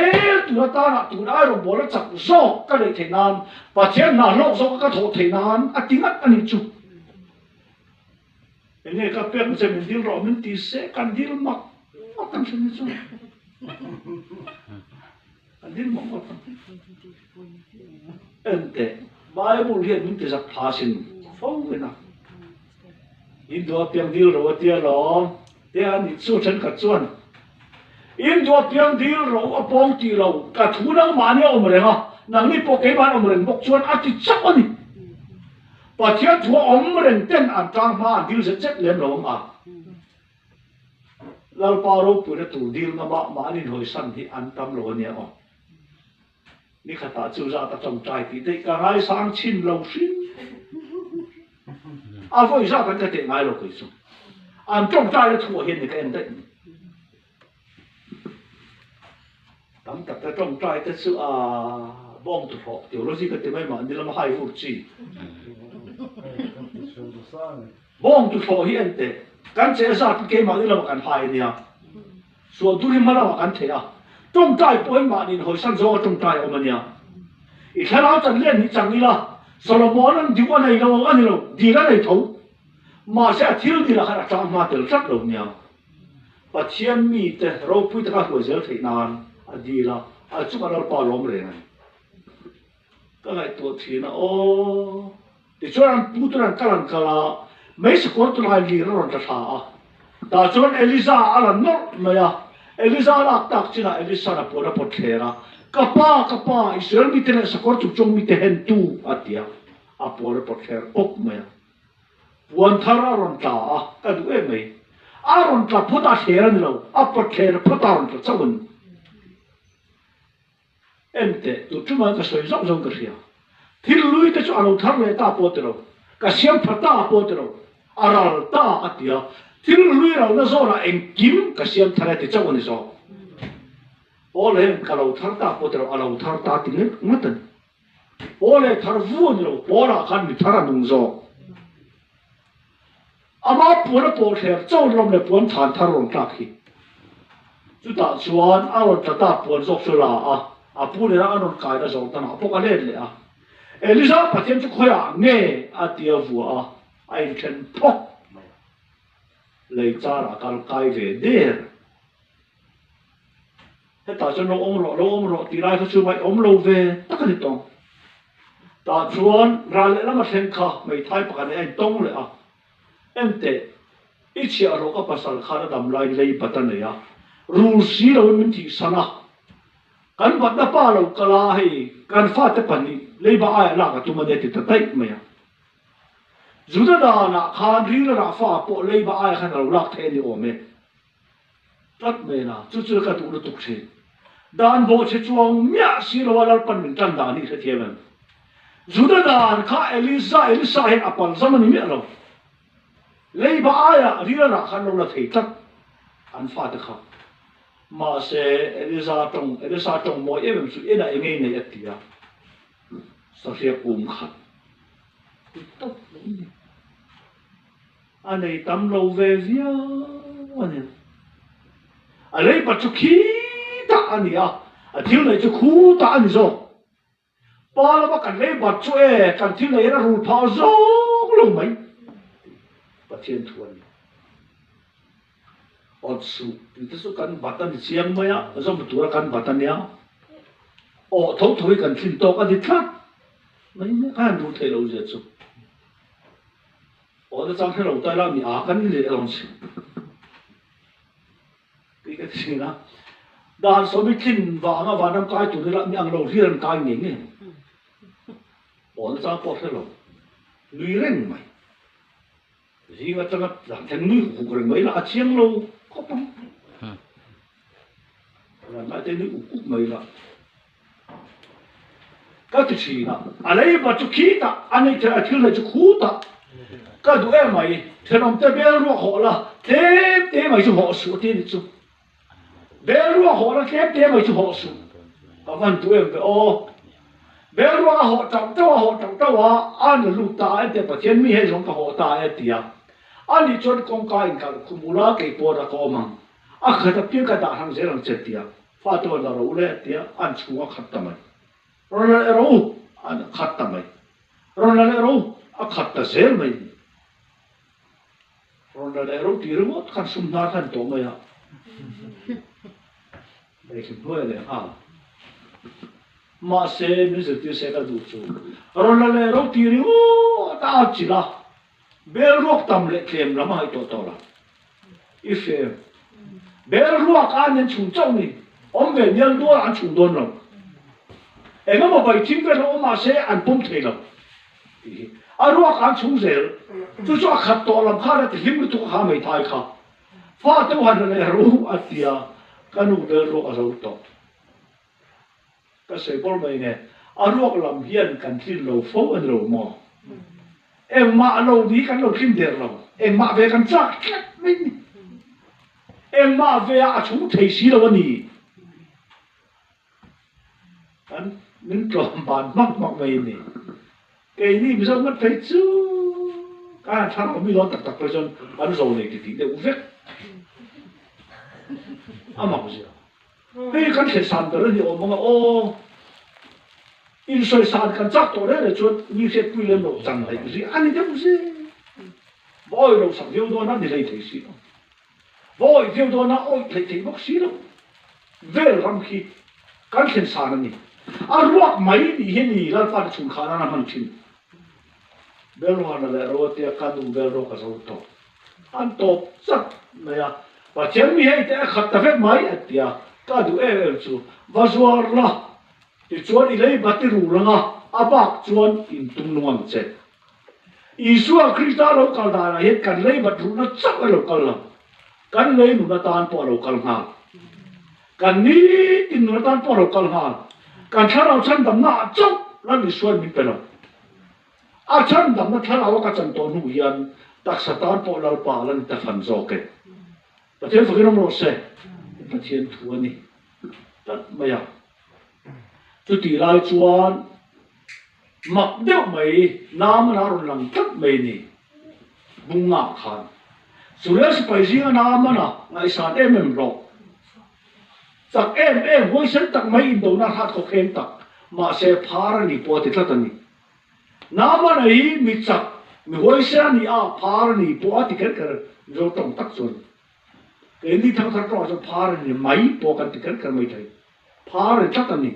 tụi ta là tụi ai rồi bỏ nó chặt sọ cái này thế nan và thiên nào lốc sọ cái thổ thế nan tiếng anh ấy chụp ini cái việc mình mình đi rồi mình đi sẽ cần đi mặc mặc cái gì chứ cần đi mặc ente Bible hiện mình đi giặc phá sinh phong cái nào in đó tiếng đi rồi tiếng lo tiếng anh số chân cắt chuan in đó tiếng đi rồi ở bong đi rồi cả thu năng mà nhau mà đấy ha năng đi bộ cái bàn mà đấy bốc chuan ăn thì chắc anh và thiên thu ông mà đấy tên ăn trang mà đi sẽ chết lên rồi mà lao bao lâu bữa đó tủ đi mà đi hồi sân thì ăn tâm rồi nhỉ ôngนี่ขตาจูจ่าตาจงใจที่ได้กระไรสร้างชินเราชินอาวุธสร้างกันจะเตะง่ายเราเคยสู้อันจงใจจะทั่วเห็นในกันได้ตั้งแต่จงใจจะสู้บ้องตัวพอเดี๋ยวเราสิก็จะไม่มานี่เรามาให้ฟูจีบ้องตัวพอเห็นแต่กันเสียสัตว์เกมมานี่เรามากันให้เนี่ยส่วนตัวนี้มาเรามากันเถอะจงใจป่วยมานี่หอยสันโซ่จงใจเอามันเนี่ยอีกแค่เราจะเล่นนี่จังนี่ละโซโลมอนนั่นดีกว่าในเราอันนี้เราดีแล้วในเขามาเสียทิ้งดีละขนาดจางมาเติร์ดจัดเราเนี่ยปัจเจียนมีแต่เราพูดถึงการหัวเสือถี่นานดีละจุกเราปล่อยล้มเลยไงก็ไงตัวทีนะโอ้แต่ช่วงพูดถึงการกลาไม่สกุลตัวไหนลีเราจะช้าแต่ช่วงเอลิซาอะไรนั่นไม่อะเอลิซาลักตักจีน่ะเอลิซาน่ะปวดปวดเทระกับป้าอิสราเอลมีแต่สกอร์จุกจงมีแต่เห็นตู้อัดเดียปวดปวดเทระอกไหมวันทารารันตาก็ดูเอ็มไหมอารันตาพุทธเทระนี่เราปวดเทระพุทธารันตาเจ้าวันเอ็มเตตัวจุมันก็สวยจังกันเสียที่ลุยแต่จู่อารันทาเลยตาปวดเราก็เสียงพัดตาปวดเราอารันตาอัดเดียที่ลุยเราเนี่ยโซ่ละเอ็งกิมก็เสียงทะเลที่เจ้าวันนี้โซ่โอ้เลยก็เราทาร์ตาปวดเราเราทาร์ตาติงเล็กมั้งตันโอ้เลยทาร์ฟูนี่เราโอ้ละขันมีทาร์นุ่งโซ่อามาปวดเทเจ้าเราเนี่ยปวดฐานทาร์ลงตาขี้จุดตาชวนอารมณ์ตาปวดโซ่สุราพูดเลยนะอารมณ์กายจะโซ่ตันพวกอะไรเลยเอลิซาปะเทียนจุกขยะเนี่ยเดียววัวไอ้เช่นพกเลยจ้าละการกายเวเดอร์แต่ตาจนเราอมรอตีไรเขาช่วยอมโลเวตักนิดตองตาชวนราเลแล้วมาเทนข้าไม่ท้ายปกันเองตองเลยเอ็มเตอีเชียเราก็ภาษาข้าระดับไรเลยปัตตานีรูสีเราไม่ที่สนะกันบัดน้าป้าเรากลาให้กันฟาดแต่ปันนี้เลยบ้าไอ้ลากตัวมันเด็ดติดตะไหมจุดนั้นนะข้ารีละนะฟ้าปเลยบ้าไอ้ขันเราลักเทนี่โอเมตัดเมนะจุดๆก็ถูกตุกเชด้านโบเชจวงเมียสิเราว่าเราปั้นเป็นจันดานี่เทียมจุดนั้นข้าเอลิซาเห็นอปันสมันนี่เมียเราเลยบ้าไอ้รีละนะขันเราลักเทตัดอันฟาดข้ามาเสเอลิซาตรงมวยมันสุดเอ็นไอ้เงี้ยเนี่ยตีอะสักเสียกุมขัดอันนี้ตำเราเวียอันนี้อะไรปัจจุคีตาอันนี้ที่ไหนจะคู่ตาอันนี้โซ่ปาแล้วกันเลยปัจจุกันที่ไหนเรารูพาโซ่ลงไหมปัจเจียนทวนอดสุที่สุดกันบัตรนี่เสียงไหมสมมติตัวกันบัตรเนี่ยโอ้ทุกทุยกันทิ้งโตกันดิทักไม่กันดูเทเราเจ็ดสุดโอ้แต่จังที่เราได้แล้วมีกันนี่เลยลองสินี่ก็สินะดานสมิทิ้งว่าน้ำกายตัวนี้ละมีอังเราที่ร่างกายอย่างนี้โอ้แต่จังพอที่เราลุยเร่งไหมสิว่าจังหลังจากลุยหุกเร่งไหมละเชียงเราก็ปังหลังจากลุยหุกไหมละ cái thứ gì na anh ấy bắt chụp khí ta anh ấy thấy thứ này chụp khu ta cái đứa em mày thế ông ta bé ruột họ là thế mày chụp họ số tiền chụp bé ruột họ là thế mày chụp họ số các bạn tụi em phải ô bé ruột họ trồng tao anh là lụt ta ấy thì bắt chân mi hay giống cái họ ta ấy tiệt anh đi chọn con cái cái kumula cái bò ra có mang khát tập cái đã hàng dễ làm chết tiệt phát tôi là rồi đấy tiệt anh chua khát tao mày rồi là rồi anh khát tao mày rồi là rồi khát tao dễ mày rồi là rồi thì rồi khát sum na khát tổ mày à đây cái bữa này mà sẽ mình sẽ tiêu sẽ cái đủ số rồi là rồi thì rồi ta chỉ là bé ruột tầm lệ thêm lắm hay to là if bé ruột anh nên chủ trọng đi ông về nhân đua anh chủ đồn rồi em mà bài chính cái đó mà sẽ anh bung thế rồi anh ruột anh chủ dễ chú cho khát to làm khát thì hiếm cái thuốc mày thay khát phát tôi hoàn là rồi anh tia cái nụ bé ruột anh rồi to cái sợi bol mày nè anh ruột làm hiền cần thi lâu phố anh lâu mò em mạ lâu đi cái lâu kim đẹp lâu em mạ về cái chắc mình em mạ về chúng thấy xí đâu nhỉ anh mình trộm bàn mắc về nè cái này bây giờ mất thấy chứ cái thằng ông mi lo tặc rồi cho anh rồi này thì đều vết mắc gì cái thiệt sản đó thì ông bảo ô in soi sản cái chắc tổ đấy là cho như thế quy lên độ chẳng thấy gì anh ấy không gì voi đâu sẵn phiêu đó nó thì lấy thấy gì đâu voi phiêu đó nó ôi thấy bốc xí đâu về làm khi cái thiệt sản này ruột mấy thì hiện thì là phải chủng khá là nằm trên bel hoa là rồi thì cái đủ bel rồi cái số to anh to rất này và chém mi hay thì khát ta phép mấy thì cái đủ em chú và rồi là thì chuan đi lấy bắt rủ lăng bác chuan in tung nuông chết Isua Crusade lo kal da hết cần lấy bắt rủ nó chắc ở lo kal lăng cần lấy nó tan bỏ lo kal ha cần ní tin nó tan bỏ lo kal ha cần thà nào chân đầm na chắc là đi xuân mình phải lo chân đầm na thà nào cái chân to nu yên đặc sát tan bỏ lo pa lần ta phần gió cái và thế phải cái nó sẽ ta thiên thua ni tất mày chú tỷ lai chuan mặc đeo mày nam na rồi làm tất mày nè bung ngạc khan số lẽ sẽ phải riêng nam na ngày sáng em rồi chắc em vui sến tắc mấy in đâu na hát có khen tắc mà sẽ phá ra nị bỏ thì thật nị nam này mi chắc mi vui sến nị phá ra nị bỏ thì cái rồi tổng tắc xuân cái đi thằng thằng rồi phá ra nị mấy bỏ cái mấy thầy phá ra chắc nị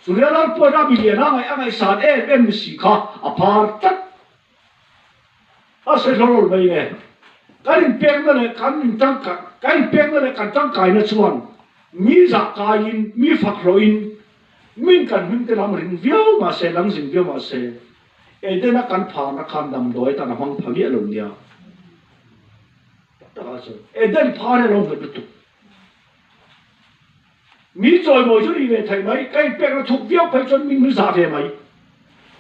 số lẽ là bỏ ra bị liền ngày sáng em xì khá phá chắc sẽ rồi mày nè cái hình bèn đó là cái hình bèn đó là cái trăng cái nó xuân mi giặc cái in mi phật rồi in mình cần cái làm hình viêu mà sẽ làm hình viêu mà sẽ đây là cái phá nó khám đầm đôi ta nó mang phá viết luôn nha đây phá này long vật tụ mi rồi mỗi chỗ đi về thầy mấy cái bèn nó thuộc viêu phải cho mình mới giả về mấy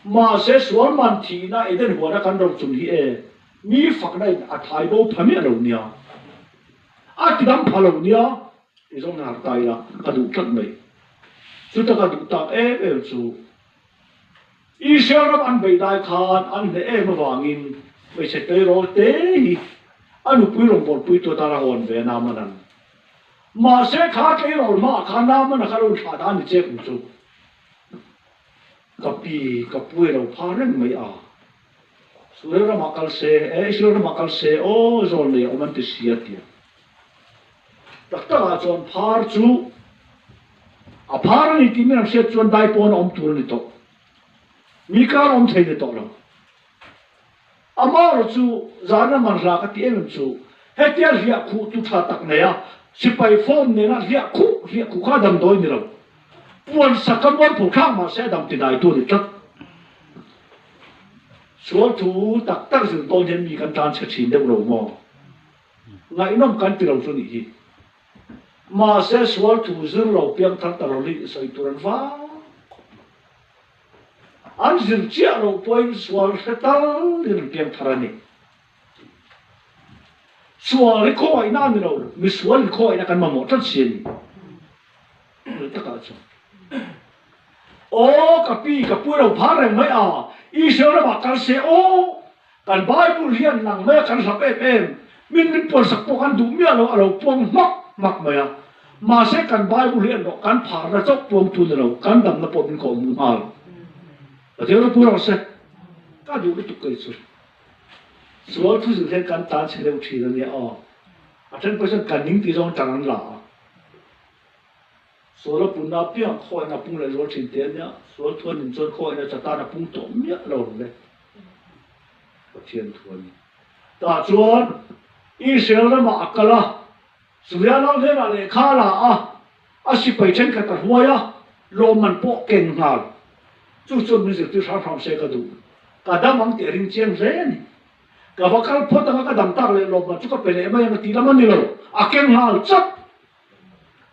mà sẽ xuống màn thì na đâyหัว nó cần đầu chuẩn bị mi phật này thái độ phá viết luôn nha cái đám phá luôn nha thì trong nhà tài là cái đủ chất này chúng ta cái đủ tạc em chú Israel nó ăn bày đại khan ăn để em mà vàng in bây giờ tới rồi thế anh bùi lòng bột bùi tôi ta là hồn về nam anh mà sẽ khá cái rồi mà khá nam anh khá rồi khá đan thì chết cũng chú cái bùi rồi phá rừng mấy Israel nó mặc Israel nó mặc ô rồi này ông anh tự siết đi đặc ta là chọn phá chú phá này thì mình làm sao chọn đại bọn ông tu này to mi cả ông thấy này to rồi mà rồi chú giá nó mang ra cái tiền chú hết tiền riêng khu tu thà tắc này si bay phone này là riêng khu khá đầm đôi này rồi buồn sắc cái món phụ khang mà sẽ đầm tiền đại tu này tất số chú tắc tắc dừng tôn nhân mi căn tan sẽ chín được rồi mà ngày nó căn từ đầu cho gì mà sẽ số thủ dương lầu biếng thằng ta lì sợi tuần vá an zir chia lo point swal setal din piang tharani swal ko ina ni lo mi swal ko ina kan ma mo tat sin ta ka chu o kapi kapu lo phar mai a Israel ba kal se o kan Bible hian nang me kan sak em min pol sak po kan du mi alo pong mak maya mà sẽ cần Bible hiện đó cần phá ra chốc buông tu đâu cần đâm nó bộ mình có mù mal và thế nó bù ra sẽ các điều cái tục cái số số thứ gì thế cần ta sẽ đều chỉ là nhẹ à trên bây giờ cần những cái dòng chẳng là số nó bùn na piang khoi na bung lại rồi chỉ tiền nhá số thuần những số khoi na ta na bung tổ nhẹ rồi đấy và thiên thuần ta chuan Israel nó mặc cái là Suria nó thế là để khá là sĩ bảy chân cái tật hoa Roman bộ keng hal chú mình sẽ tiêu sản phẩm sẽ cái đủ cả đám mang tiền riêng chiang rẻ này cả vợ con phốt đang cái đam tạc lên Roman chú cái bể mà yang tí lắm anh đi keng hal chắc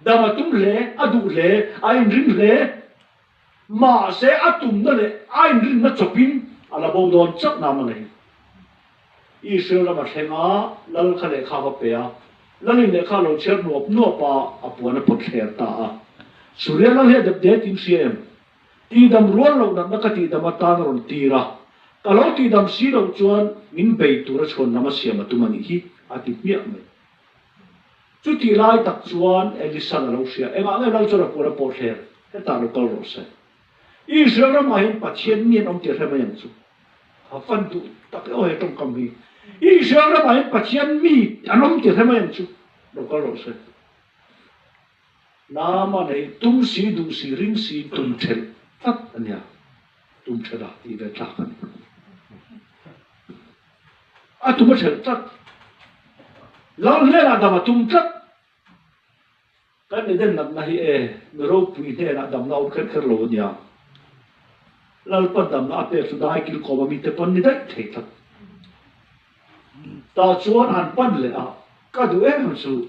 đam mà tung lệ đủ lệ anh riêng lệ mà sẽ tung nó lệ anh riêng nó chụp pin là bao đòn chắc nào mà này Israel là mà xem lal khai lệ khá vào bể lần này khá lâu chơi nộp pa apuan nó bật hết ta Suria nó hết đẹp đẹp tin xem ti đam ruộng lâu nằm cái ti đam tan rồi ti ra cả lâu ti đam xí lâu chuan min bay tu ra chuan nằm xem mà tu mani hi ti miệng này chú ti lai tak chuan Elisa lâu xem em anh lâu cho nó bật hết cái ta nó câu rồi xem Israel nó mà hiện 8,000 niên ông tiệt hay mà nhận chú phân tu tak cái ôi trong cầm đi Israel nó phải 8,000 mi anh ông tiệt hay mà nhận chú đâu có rồi xem nam mà này tung sĩ du sĩ ring sĩ tung chết tắt anh nhá tung chết à thì về chắc anh tung chết tắt lâu lên là đam tung chết cái này đến năm nay người râu bùi này là đam lâu khét khét lâu nhá lâu bắt đam là để sudah hai kilo có mi te pan ni đấy thế thật ta chuan an pan le ka du em su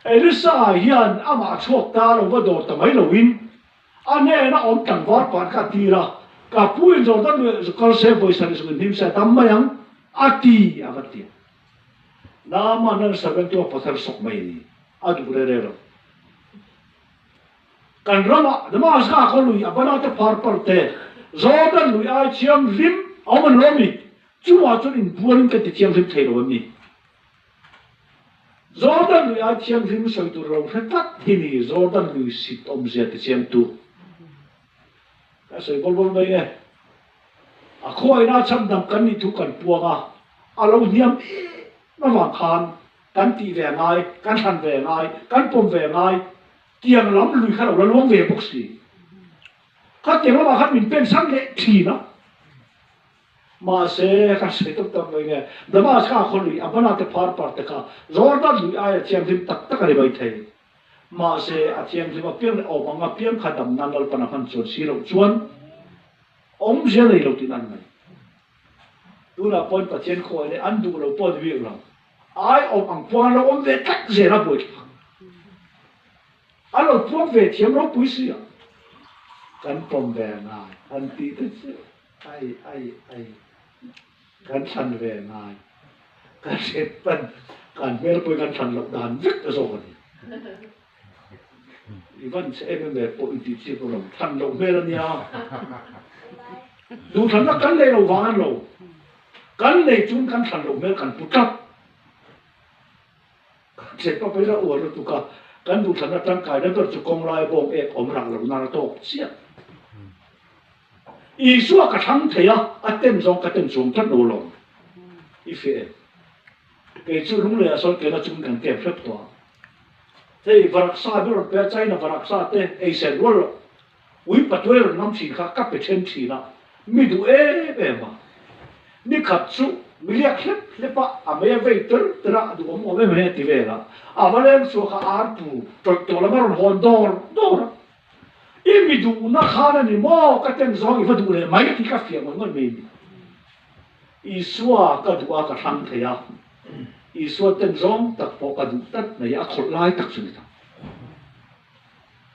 Elisa hian ama chok ta lo va do ta mai lo win ane na om tang var pan ka ti ra ka puin zo da nu kal se boy san su nim sa tam mayang ati avati na ma nan sa ben to pathar sok mai ni adu re ro kan rama dama sa ko lu abana ta par par te zo da lu ai chiam lim om lo mi chu wa chu in buan ka ti chiam lim thei lo mi Jordan lui ai chiang phim soi tu rong phát tắt thì ni Jordan lui xịt om dẹt thì chiang tu cái soi bol bol vậy nghe khoi na chăm đam cắn đi thu cắn buông lâu niệm nó vàng khan cắn tì về ngay cắn thằn về ngay cắn pom về ngay tiang lắm lui khai đầu là luống về bốc xì các tiang lắm mà mình bên sáng lệ thì nó mà sẽ các sự tập vậy nghe, đó mà các con lụi, anh ta phá part tất cả, rồi đó lụi ai chiang phim tất tất cả đều thấy, mà sẽ chiang phim mà piang ông mà piang khát đam năng lực panah chuan xí lâu chuan, ông sẽ lấy lâu tin anh này, tu là point bắt trên khoi này, anh tu là point việc rồi, ai ông ăn quan là ông về tách dễ ra bụi, anh là point về thiếm nó bụi xí à, căn pom về ngay, anh tí thế chứ, ai kan san về ngay kan xếp bên kan về bôi kan san lộc đàn rất là rồi Ivan sẽ em về bôi tí chi của lòng san lộc về rồi nha dù san nó kan đây lâu vàng lâu kan đây chúng kan san lộc về kan bút cấp xếp vào bây giờ uổng rồi tụi kan dù san nó trang cài đó tôi chụp công lai bông ép ôm răng lộc nào to xiết Isua ka thang thea atem zong ka tem zong tat lo ife ke chu lung le asol ke na chung kan ke phep to thế varak sa bi ro pe chai na varak sa te e sen wol ui patwe ro nam chi kha ka pe chen chi na mi du e ma ni khat chu mi liak hlep pa ame ve ter tra du om ome me ti ve la avalen su kha ar pu to la mar hon dor Imi du na khana ni mo ka tem zong ifa du le mai ti ka fiang ngon me Isua ka du ka thang thea Isua tem zong tak po ka du tat na ya khol lai tak chu ta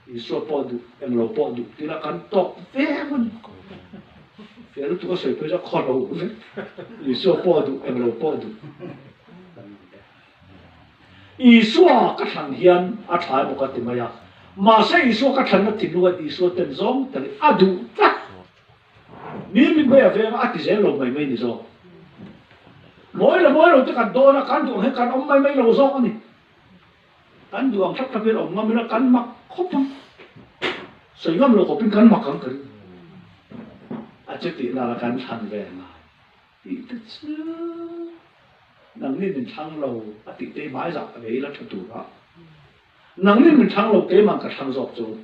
Isua po du em lo po du ti la kan tok ve mon phía lúc tôi soi phải cho khó đầu đấy Isu po du em lo po du Isu các thằng hiền à thay một cái tìm mày mà sẽ Isu các thằng nó tìm nuôi Isu tên giống tên adu ta mình bây giờ về ăn thì dễ lâu mày mày đi rồi mỗi lần tôi cần đôi là cần dùng hết cần ông mày mày lâu rồi này cần dùng ông sắp biết ông ngâm nó cần mặc khóc không sấy ngâm lo có bên cần mặc không cần à chứ tí là cần thằng về mà tí tất chứ nắng nên mình thăng lâu à tí tê mãi dạo đấy là thật tủ đó nắng nên mình thăng lâu cái mà cả thăng dọc rồi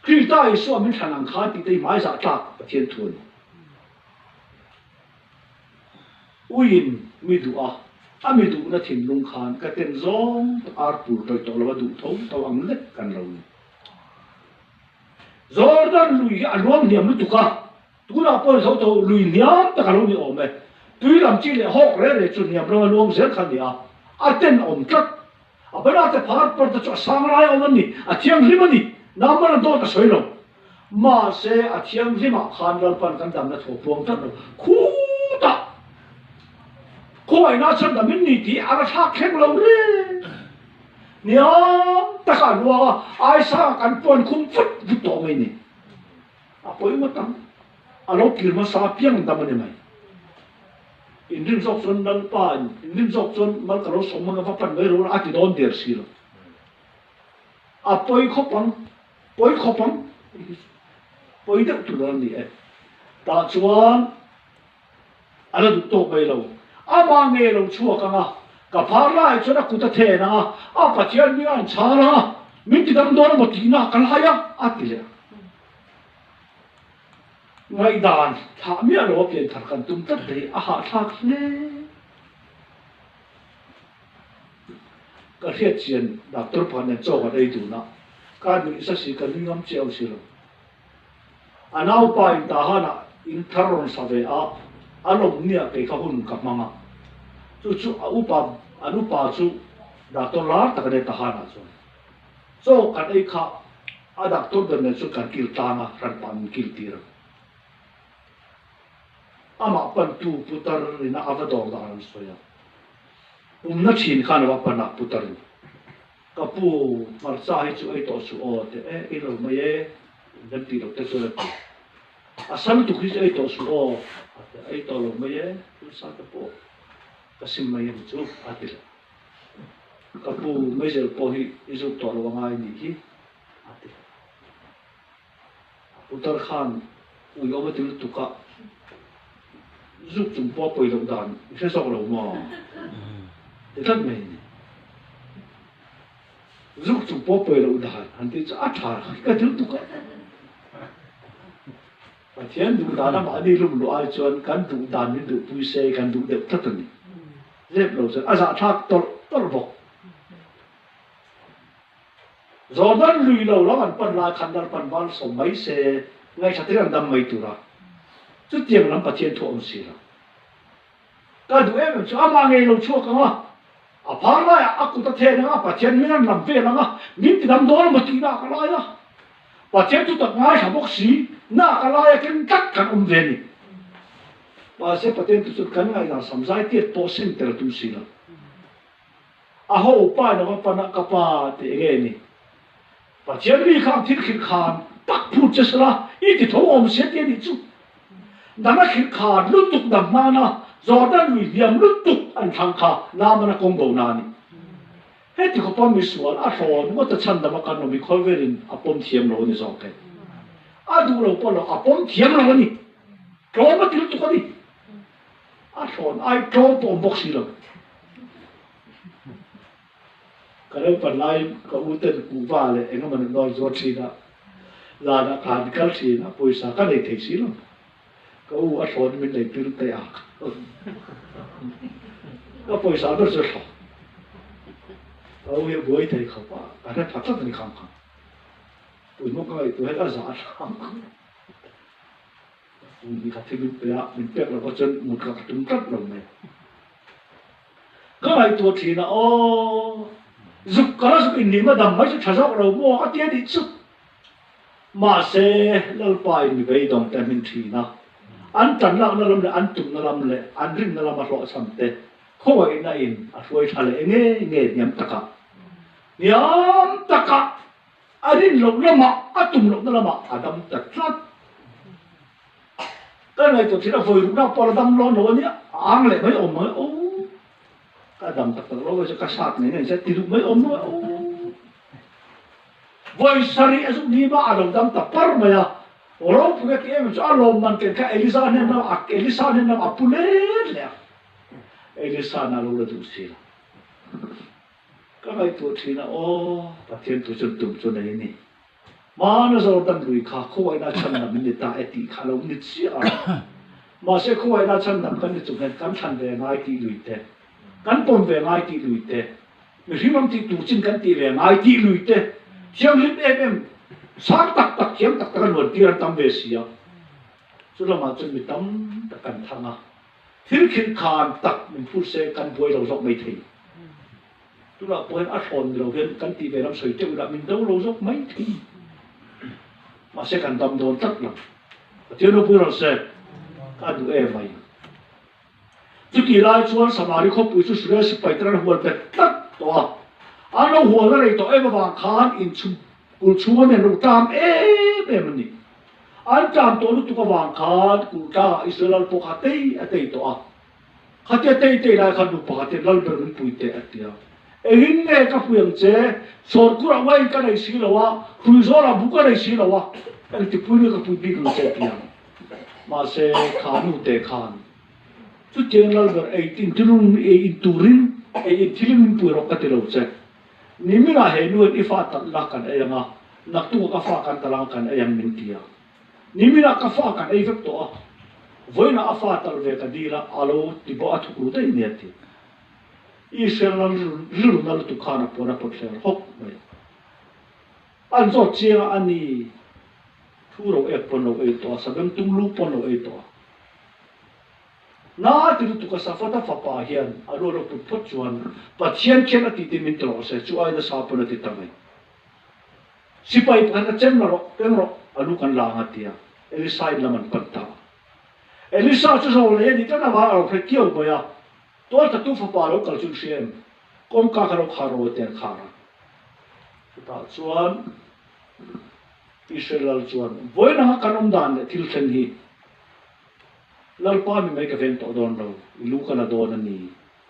khi ta ấy xóa mình thằng nắng khá tí tê mãi dạo trạc và thiên thuần uyin mi du a mi du na thim lung khan ka ten zong ar pur toi to lo du thong to ang let kan lo Jordan lui a luang niam lu tuka tu na poi tho to lui niam ta ka lo ni ome tui lam chi le hok le chu niam lo luang zer khan dia a ten om tlak a bana te phar por ta cha sang lai om ni a thiang lim ni nam ma do ta soi lo ma se a thiang lim a khan ral pan kan dam na tho puang ta khu ta Koi na chân là mình đi thì ăn thác khéo lâu đấy, nhớ tất cả luôn ai sang ăn tuần không phật vụt tổ mình nè, à bồi mất tâm, à lâu kia mà sao piang tâm này mày, in rim dọc chân nâng pan, in rim dọc chân mà cái lâu sống mà nó phát mấy rồi à thì đón đẹp xí rồi, à bồi khóc bằng, bồi được tụi nó đi, ta chuan, anh là tụt bay lâu. Ama nghe lâu chua cả phá lại cho nó cũng ta thế na, phát triển như anh cha na, mình chỉ đâm đón một tí na cái hay á, tí lệ. Ngày đàn thả mía rồi biến thật cần tung tất đấy, hạ thạc lệ. Cái hiện diện đặc trúc phần này cho vào đây đủ na, cái mình sẽ chỉ cần ngắm treo xí rồi. Anh ao bài ta ha na, in tharon sa về alom nia ke ka hun ka manga chu upa chu doctor la ta ka ta hana chu so ka dei kha a doctor de ne chu kan kil ta nga ran pan kil tir ama pan tu putar na avador da ran soya na chin khan wa pan na putar ka pu mar sa hi chu ai to su o te e lo mai e dan ti lo te so asal tu khis ai to su o ai to lo mai e tu sa ta po ka sim mai em chu atil ka pu mai zel po hi isu to lo ngai ni hi atil utar khan u yo ma til tu ka giúp chúng po poi lo dan se so lo ma de thật mai giúp chúng po poi lo dan han ti cha atha ka til tu ka và thiên đủ đàn làm anh đi lúc lo ai chọn cán đủ đàn nên đủ Pu.C. cán đủ đẹp thất tình dẹp lâu rồi à dạ thác to bọc rồi đó lùi lâu lắm anh pan lại khăn đàn pan van sống mấy xe ngay sát tiếng đam mấy tuổi ra chút tiền lắm bắt thiên thua ông xí ra cái đủ em cho ama nghe lâu chua không à à phá lại à cũng ta thế nữa bắt thiên mình làm về lắm à mình thì đam đó mà tí nào cái lại à bắt thiên tụt ngay thằng bốc xí na cái lai cái cắt cái về này, và sẽ bắt đầu tụt cái này là sắm giải tiết tổ sinh từ tu sĩ là, à hậu pa nó pa na kapa thì cái này, và chiến đi khang thiết khít khan, tắc phút chết là, ít thì thấu ông sẽ tiến đi chút, nằm ở khít khan lúc tục nằm na, rồi đó lùi liềm lúc tục anh thằng kha, nam na công đầu na này, hết thì có bao nhiêu số, à rồi nó ta chăn nằm ở căn nó bị khơi về đến, à bom thiêm rồi này sao cái à đủ lâu bao lâu à bom thiêm rồi nè trốn mất tiêu tụi đi à trốn ai trốn bom bốc xí rồi cái đó phần lại có ưu tiên cụ va này anh em nói rồi xí đó là đã phản cái xí đó bây giờ cái này thấy xí lắm cái ưu à trốn mình lấy tiêu tay à cái bây giờ nó rất khó cái ưu bây thấy khó quá cái này phát rất là khó khăn tụi nó coi tụi hết đã giả lắm tụi các thứ mình biết là có chân một các chúng rất là mệt cái này tụi thì là giúp cái đó giúp anh mà đầm mấy chút thằng rồi mua cái tiền đi chút mà sẽ lal bài mình về đồng tiền mình thì na an tan lak na lam le an tum na lam le an ring na lam a hlo sam te khoi na in a hruai thale nge niam taka arin lo lama atum lo na lama adam tatlat cái này tôi chỉ là vừa lúc nào bỏ đâm lo nó nhá ăn lại mấy ôm mới ô cái đâm tật lo cái cái sạt này sẽ tiêu mấy ôm mới ô voi sari asuk ni ba adam đâm tập par mà ya orang punya em cho alo man cái Elisa nên nó apule lẹ Elisa nó lo được xí cái này tôi chỉ là ô bắt thiên tôi chân tụm cho này nè mà nó rồi đang lùi khá khôi na chân nằm mình ta eti khá lâu nít xí à mà sẽ khôi na chân nằm cái chụp này cắn chân về ngay tí lùi thế cắn bom về ngay tí lùi thế mình khi mà tí tụ chân cắn tí về ngay tí lùi thế chiang lip em sáng tắc chiang tắc cái luồn tí ra tâm về xí à cho nên mà chân mình tâm tắc cắn thằng à thiếu khiến khan tắc mình phu xe cắn bôi đầu dọc mấy thì chúng ta bôi ăn hồn đầu tiên cắn tí về làm sấy tiêu là mình đâu đầu dọc mấy thì mà sẽ cần tâm đồn tất lắm, thiếu nó bữa nào sẽ cả đủ em mày, chứ kỳ lai chuan samari khop bụi chú sửa sẽ phải tra huồn bẹt tất toa, anh nó huồn cái này toa em vàng khan in chung, cùn chuan này nó tam em này, anh tam toa nó tụ cái vàng khan cùn ta Israel bốc hạt tây toa, hạt tây lại khan đủ bốc hạt lal beren bụi tây tia. Ehin nghe các phương chế, sốt cura quay cái này xí là wa, Crusade bút cái này xí là wa, anh tiếp phun cái phun bị người chế piang, mà sẽ khán u tê khán, chút tiền là cái ấy tin turun ấy turin, ấy thilim bùi rọc cái lâu chế, nimi là hệ nuôi ifa tận là cái ấy nga, nặc tu cái pha cái talang cái ấy mình tia, nimi là cái pha cái ấy vấp toa, với na pha tận về cái đi là alo thì bỏ thuốc lú tây nhiệt thì Israel nó rủ nó tụ khana po na pot fer hok mai an zo chia ani thu ro e pon lo e to sabem tung lu pon lo e to na ti tu ka sa fa ta fa pa hian a ro ro pu pot chuan pa chian chen ati ti min tro se chu ai da sa pon ati tamai sipai pa na chen ro ken ro alu kan la ngatia Elisa laman panta Elisa chu zo le ni ta na ba ro phe kiau ba ya tôi ta tu phải bảo cái chuyện xem, con cá kharo kharo tiền khara, ta chuan Israel chuan, với nó cái ông đàn để thiếu sinh hi, lal pa mi mấy cái ven tổ đòn đâu, lu cái là đòn này,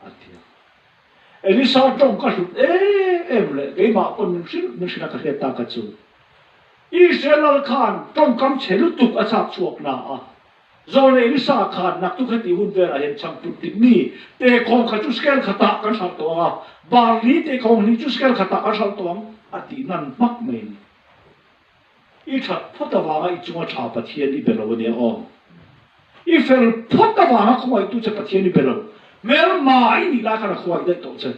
atia, Elisa trong cái chút em lệ, cái mà con mình xin cái hiện ta cái chú, Israel khan trong cam chế lúc tục ở sạc chuộc na à. Rồi Elisa khan nak tu khati hun vera hen chang tu timni te khong kha chu skel khata kan sal to a barli te khong ni chu skel khata kan sal to ati nan mak men I that phota wa I chunga tha pathian I belo ne o I fel phota wa khoi tu che pathian I belo mer mai ni la kha khoi de to che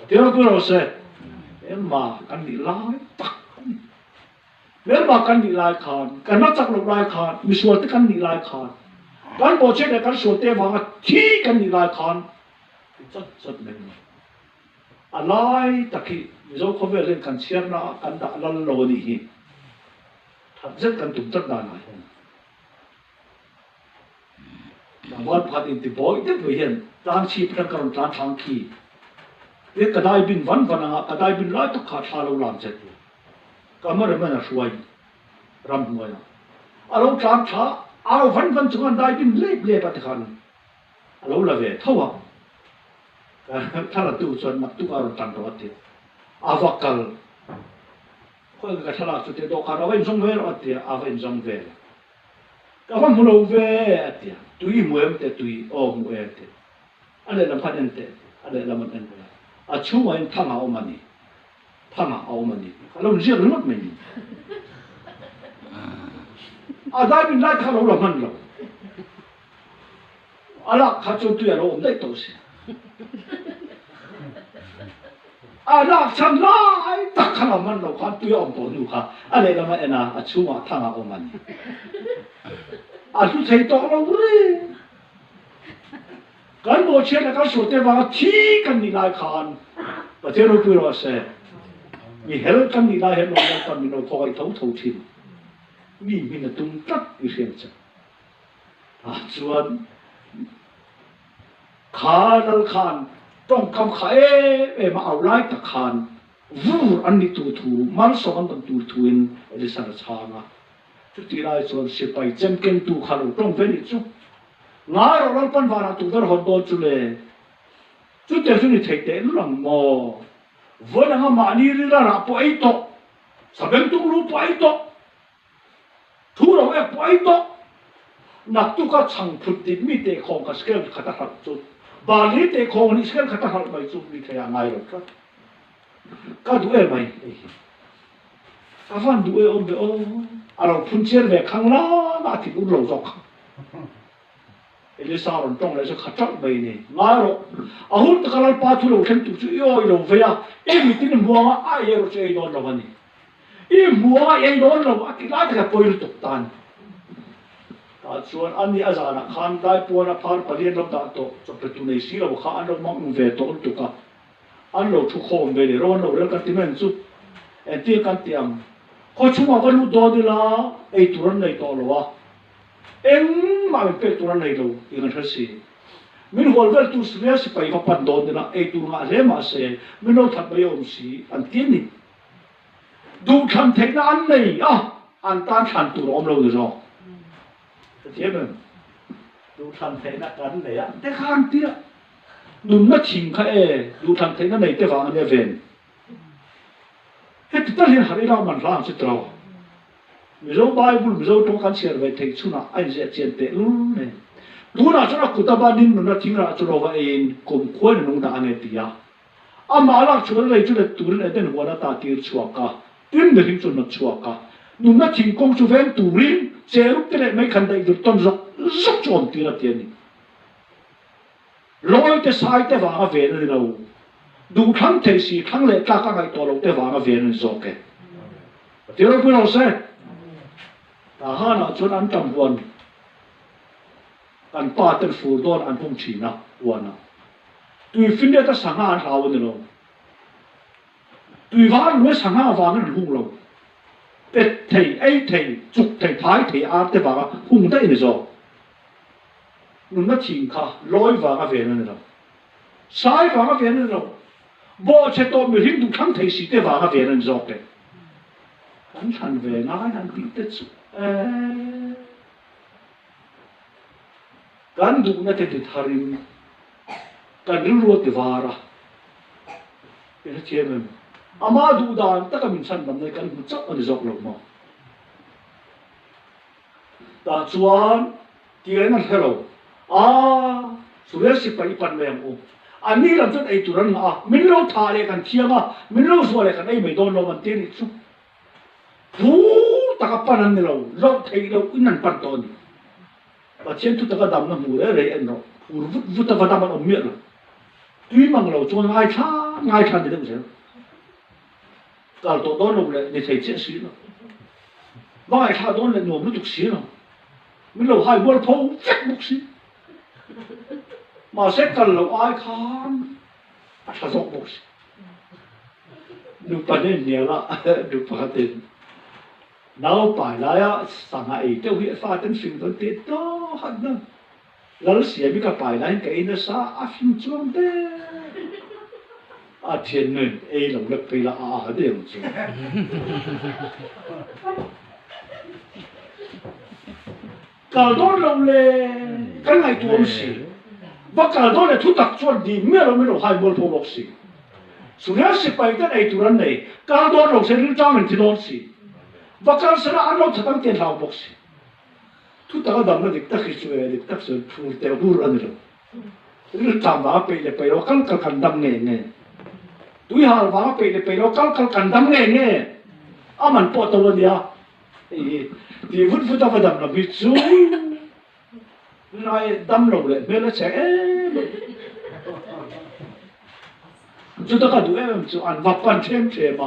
te ro ro se ma kan ni la tak nếu mà căn đi lại khan, căn nó chắc lục lại khan, mình suy tới căn đi lại khan, căn bộ chết này căn suy tới vào thi căn đi lại khan, rất mình, lại tất khi mình dẫu không về lên căn xiên nó căn đã lăn lộn đi, thật rất căn tụng rất đàn này, màวันพัดอินทิบอยเด็กเห็นทางชีพนักการทางทางขี้เด็กกระไดบินวันอ่ะกระไดบินร้อยตุกขาดชาลูลานเจ็ดก็ไม่ได้มาช่วยรำมวยอารมณ์จามช้าเอาวันจุกันได้บินเล่ปฏิคันอารมณ์ละเวทเท่าถ้าเราดูส่วนนักตุกอารมณ์ตันตัวที่อาวักกัลคนก็ถ้าเราสุดที่ดอกการเอาไว้ส่งเวรที่เอาไว้ส่งเวรก็ว่ามุลเวที่ตุยมวยมันตุยโอ้มวยที่อะไรลำพันเตอะไรลำมันเตอาชูมันทั้งเอามันนี่ทั้งเอามันนี่เราเรียกมันไม่ได้เป็นได้ถ้าเราละมันเราอะไรข้าจนตัวเราไม่ได้ตัวเสียอะไรฉันไล่ตักข้ามันเราข้าตัวอมตัวดูข้าอะไรละมันนะชูมันทั้งเอามันชูใช้ตัวเราเลยการโมเชนการสุดเทวาที่กันนี่ไล่ขานประเทศเราคือเราเสียมีเฮลกันนี่ได้เห็นเราตอนนี้เราคอยทุ่งทิ้งมีนะตุ้งตัดอีเสียงจ้ะ chuan khanal khan tong kam khae ma aulai ta khan vu an ni tu thu mal so an tu thuin elisar changa chu ti lai chuan sipai champion tu khalo tong ve ni chu ngai ro lan pan vara tu dar hon dol chu le chu te chu ni thei te lu lang mo vona nga ma ni ri ra po ai to sabem tu lu po ai to thu ro e po ai to nak tu ka chang phut ti mi te khong ka skel khata hat chu ba li te khong ni skel khata hat mai chu ni thaya ngai ro ka du e mai ka van du e om be o alo phun cher ve khang la ma ti lu lo jok Elisaron tong le se khatak bai ni ngaro ahun ta kalal pa thu lo khen tu chu yo lo ve ya e mi tin muanga a ye ro che don lo ni e muanga ye don lo a ki la ta poil tok tan ta chuan an ni azana khan dai pona phar palian lo ta to cho pe tu nei si lo kha an lo mang ve to tu ka an lo thu khom ve ni ron lo re ka ti men chu en ti kan tiam ko chuma va lu do ni la e tu ron nei to lo wa em mà mình biết tuần này đâu, ý là gì? Mình hồi về tu sửa sẽ phải phát đòn là ấy tu ngã lẽ mà sẽ mình nói thật bây giờ gì anh tin đi, đủ thành thế là anh này anh ta thành tu ông lâu rồi, thế mà đủ thành thế là anh này thế khang tiếc, đủ nó chìm khai đủ thành thế là này thế vào anh ấy về, hết tất nhiên hai đứa mình làm sẽ trâu. Mizo Bible mizo to kan share ve thei chuna ai je chen te lu ne lu na chuna kutaba din nu na thingra chulo va in kum khoi nu da ane tia ama la chul le chu le tur le den wala ta tir chuaka tin de hin chun na chuaka nu na thing kong chu ven turin che ru te le mai khan dai du ton zok zok chon tira te ni loi te sai te va ve ne lo du khang te si khang le ka ka ngai to lo te va ve ne zo ke te ro pu no se ta ha na chun an tam buan an pa ten fu don an pung chi na buana tui fin de ta sanga an hawo ni lo tui van me sanga van an hung lo pet thei ai thei chuk thei thai thei a te ba hung dai ni zo nun na ching kha loi wa ga ve na ni lo sai wa ga ve na ni lo bo che to mi hin du khang thei si te wa ga ve na ni zo ke an chan ve na an ti te chu kan du na te tharin kan ru te vara e chemen ama du dan ta ka min san dam nei kan bu chak ani zok lo ma ta chuan ti ai na hero surya si pai pan me o ani ram chat ai turan a min lo tha le kan thianga min lo so le kan ai mai don lo man te ni chu takapan ni lo lo thei lo inan pan ton ba chen tu taka dam na mu re en no ur vu ta va dam on mi lo tui mang lo chuan ngai tha ni de se kal to don lo le ni thei che si lo ngai tha don le no mu tu si lo mi lo hai bol pho fek muk si ma se kal lo ai khan a tha zo muk si du pa ne ni la du pa te nào bài lại sang ngày tiêu hiện phát triển sinh tồn tiết đó hẳn nữa, lỡ xỉa bị các bài lại cái nó sa phim chuông thế, thiên nhân ấy lòng lực phải là điều gì, cả đó lòng lệ cái ngày tuồng xỉ, và cả đó là thu tập chuẩn đi mấy lần hai mươi phố bốc xỉ, số lượng xỉ bài cái này tuần này, cả đó lòng sẽ lưu trang mình thì đón xỉ. Và cái sự anh nói thật anh tiền lao bốc xí, thu ta cái đam nó được tác sự thu tiêu bur anh rồi, lúc tam vả pe le pe lo kal đam nghe, tuy hà vả pe le pe lo kal đam nghe, mình bỏ tao đi à, thì vút ta phải đam nó bị chú, nói đam lâu lệ, mấy nó sẽ, chúng ta cái đuôi em chú anh vấp pan thêm mà.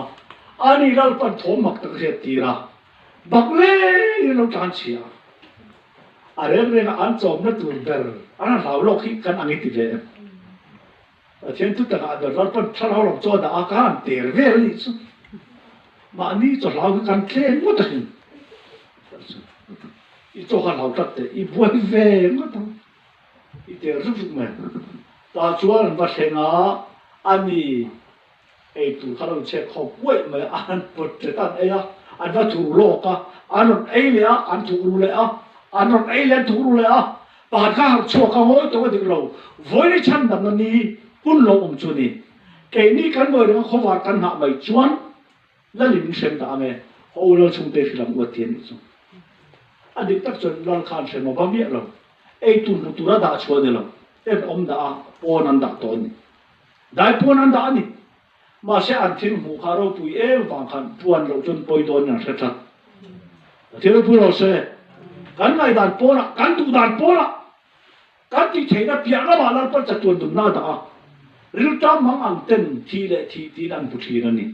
Ani lal pan thom mak tak se tira bakle lo tan chia are na an chom na tur ber ana law lo khi kan angi ti ve chen tu ta ga lal pan thalaw lo cho da kan ter ve ni chu ma ni cho law kan klen mo ta hin cho khăn hậu trật i buồn về mất thôi i tiền rất rất mệt ta chúa là vật thể ngã anh đi ai tu khăn hậu che khó quậy mà anh bật trở tan ấy á anh va thủ lô cả anh nói ấy lẽ anh thủ lô lẽ anh nói ấy lẽ thủ lô lẽ bạn khác học chùa cao hối tôi có được lâu với cái chân đầm này bún lâu ông chúa này cái này cán bộ đó không phải cán hạ mày chuan là linh xem ta mẹ họ ulang chung tê làm quật tiền chứ anh đi tất chân lang khan xem mà bao nhiêu lâu ai tu một tu ra đã chùa đấy lâu em ông đã pon anh đã tôi này đại pon anh đã này mà sẽ ăn thiên mù khá rồi bùi em vàng khăn buồn lâu chân bồi đồn nhà sẽ thật thế là bùi lâu sẽ cán này đàn pon à cán tu đàn pon à cán thì thấy là biếng lắm mà nó bắt chặt tuần tuần nào đã riu trăm mang ăn tên thì lệ thì ăn bút thì này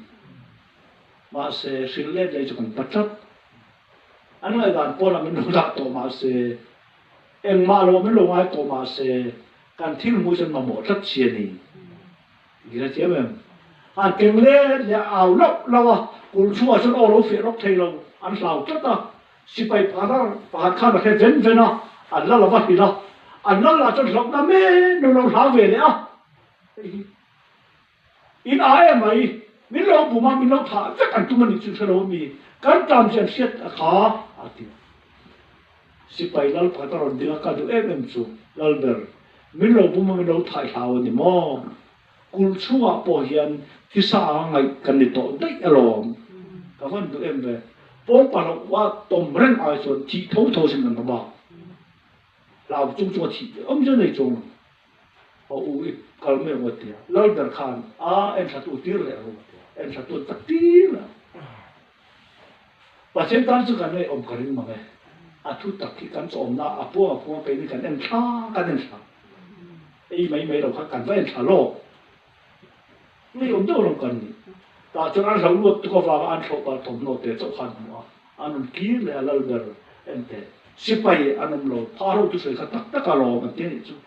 mà sẽ xin lệ lại cho con bắt chặt anh này đàn pon là mình đâu đã tổ mà sẽ em mà lo mình lo ai tổ mà sẽ cán thiên mù chân mà một rất xiên này gì đó chứ em anh kêu lên nhà ảo lốc lâu cùng chúa cho nó lâu phía lốc thay lâu anh sao chất à si bay phá khăn là cái vén vén à anh là vật gì đó anh là cho lốc đam mê nó lâu tháo về đấy à in ai em mày mình lâu bù mà mình lâu thả chắc anh tụi mình chịu lâu mi cái trạm xem xét khó à thì si bay lâu phá tao rồi đi cái đó em chú lâu bер mình lâu bù mà mình lâu thải tháo đi mò cùng chúa bảo hiền thì sao ngày cần đi tổ đấy rồi các bạn tụi em về bố bà nó qua tôm rèn ai rồi thì thấu xem làm bảo làm chung cho thì ông dân này chung họ ui kalau mấy người thì lâu đời khan em sẽ tụt tiếc lại em sẽ tụt tất tiếc là và trên tan sự cái này ông cái mà này thu tập khi cán cho ông na bố cái này cái em xa mấy đầu khác cán với em xa lôไม่ยอมตัวลงกันนี่แต่จนอันเราลวดตัวฟ้าอันเขาก็ทำโน้ตเตะสุขันมาอันนั้นกี้เลยอันเราเดินเอ็นเตะสิไปอันนั้นเราพาเราตัวใส่ขัดตักตะการอกันเตะนี่จู่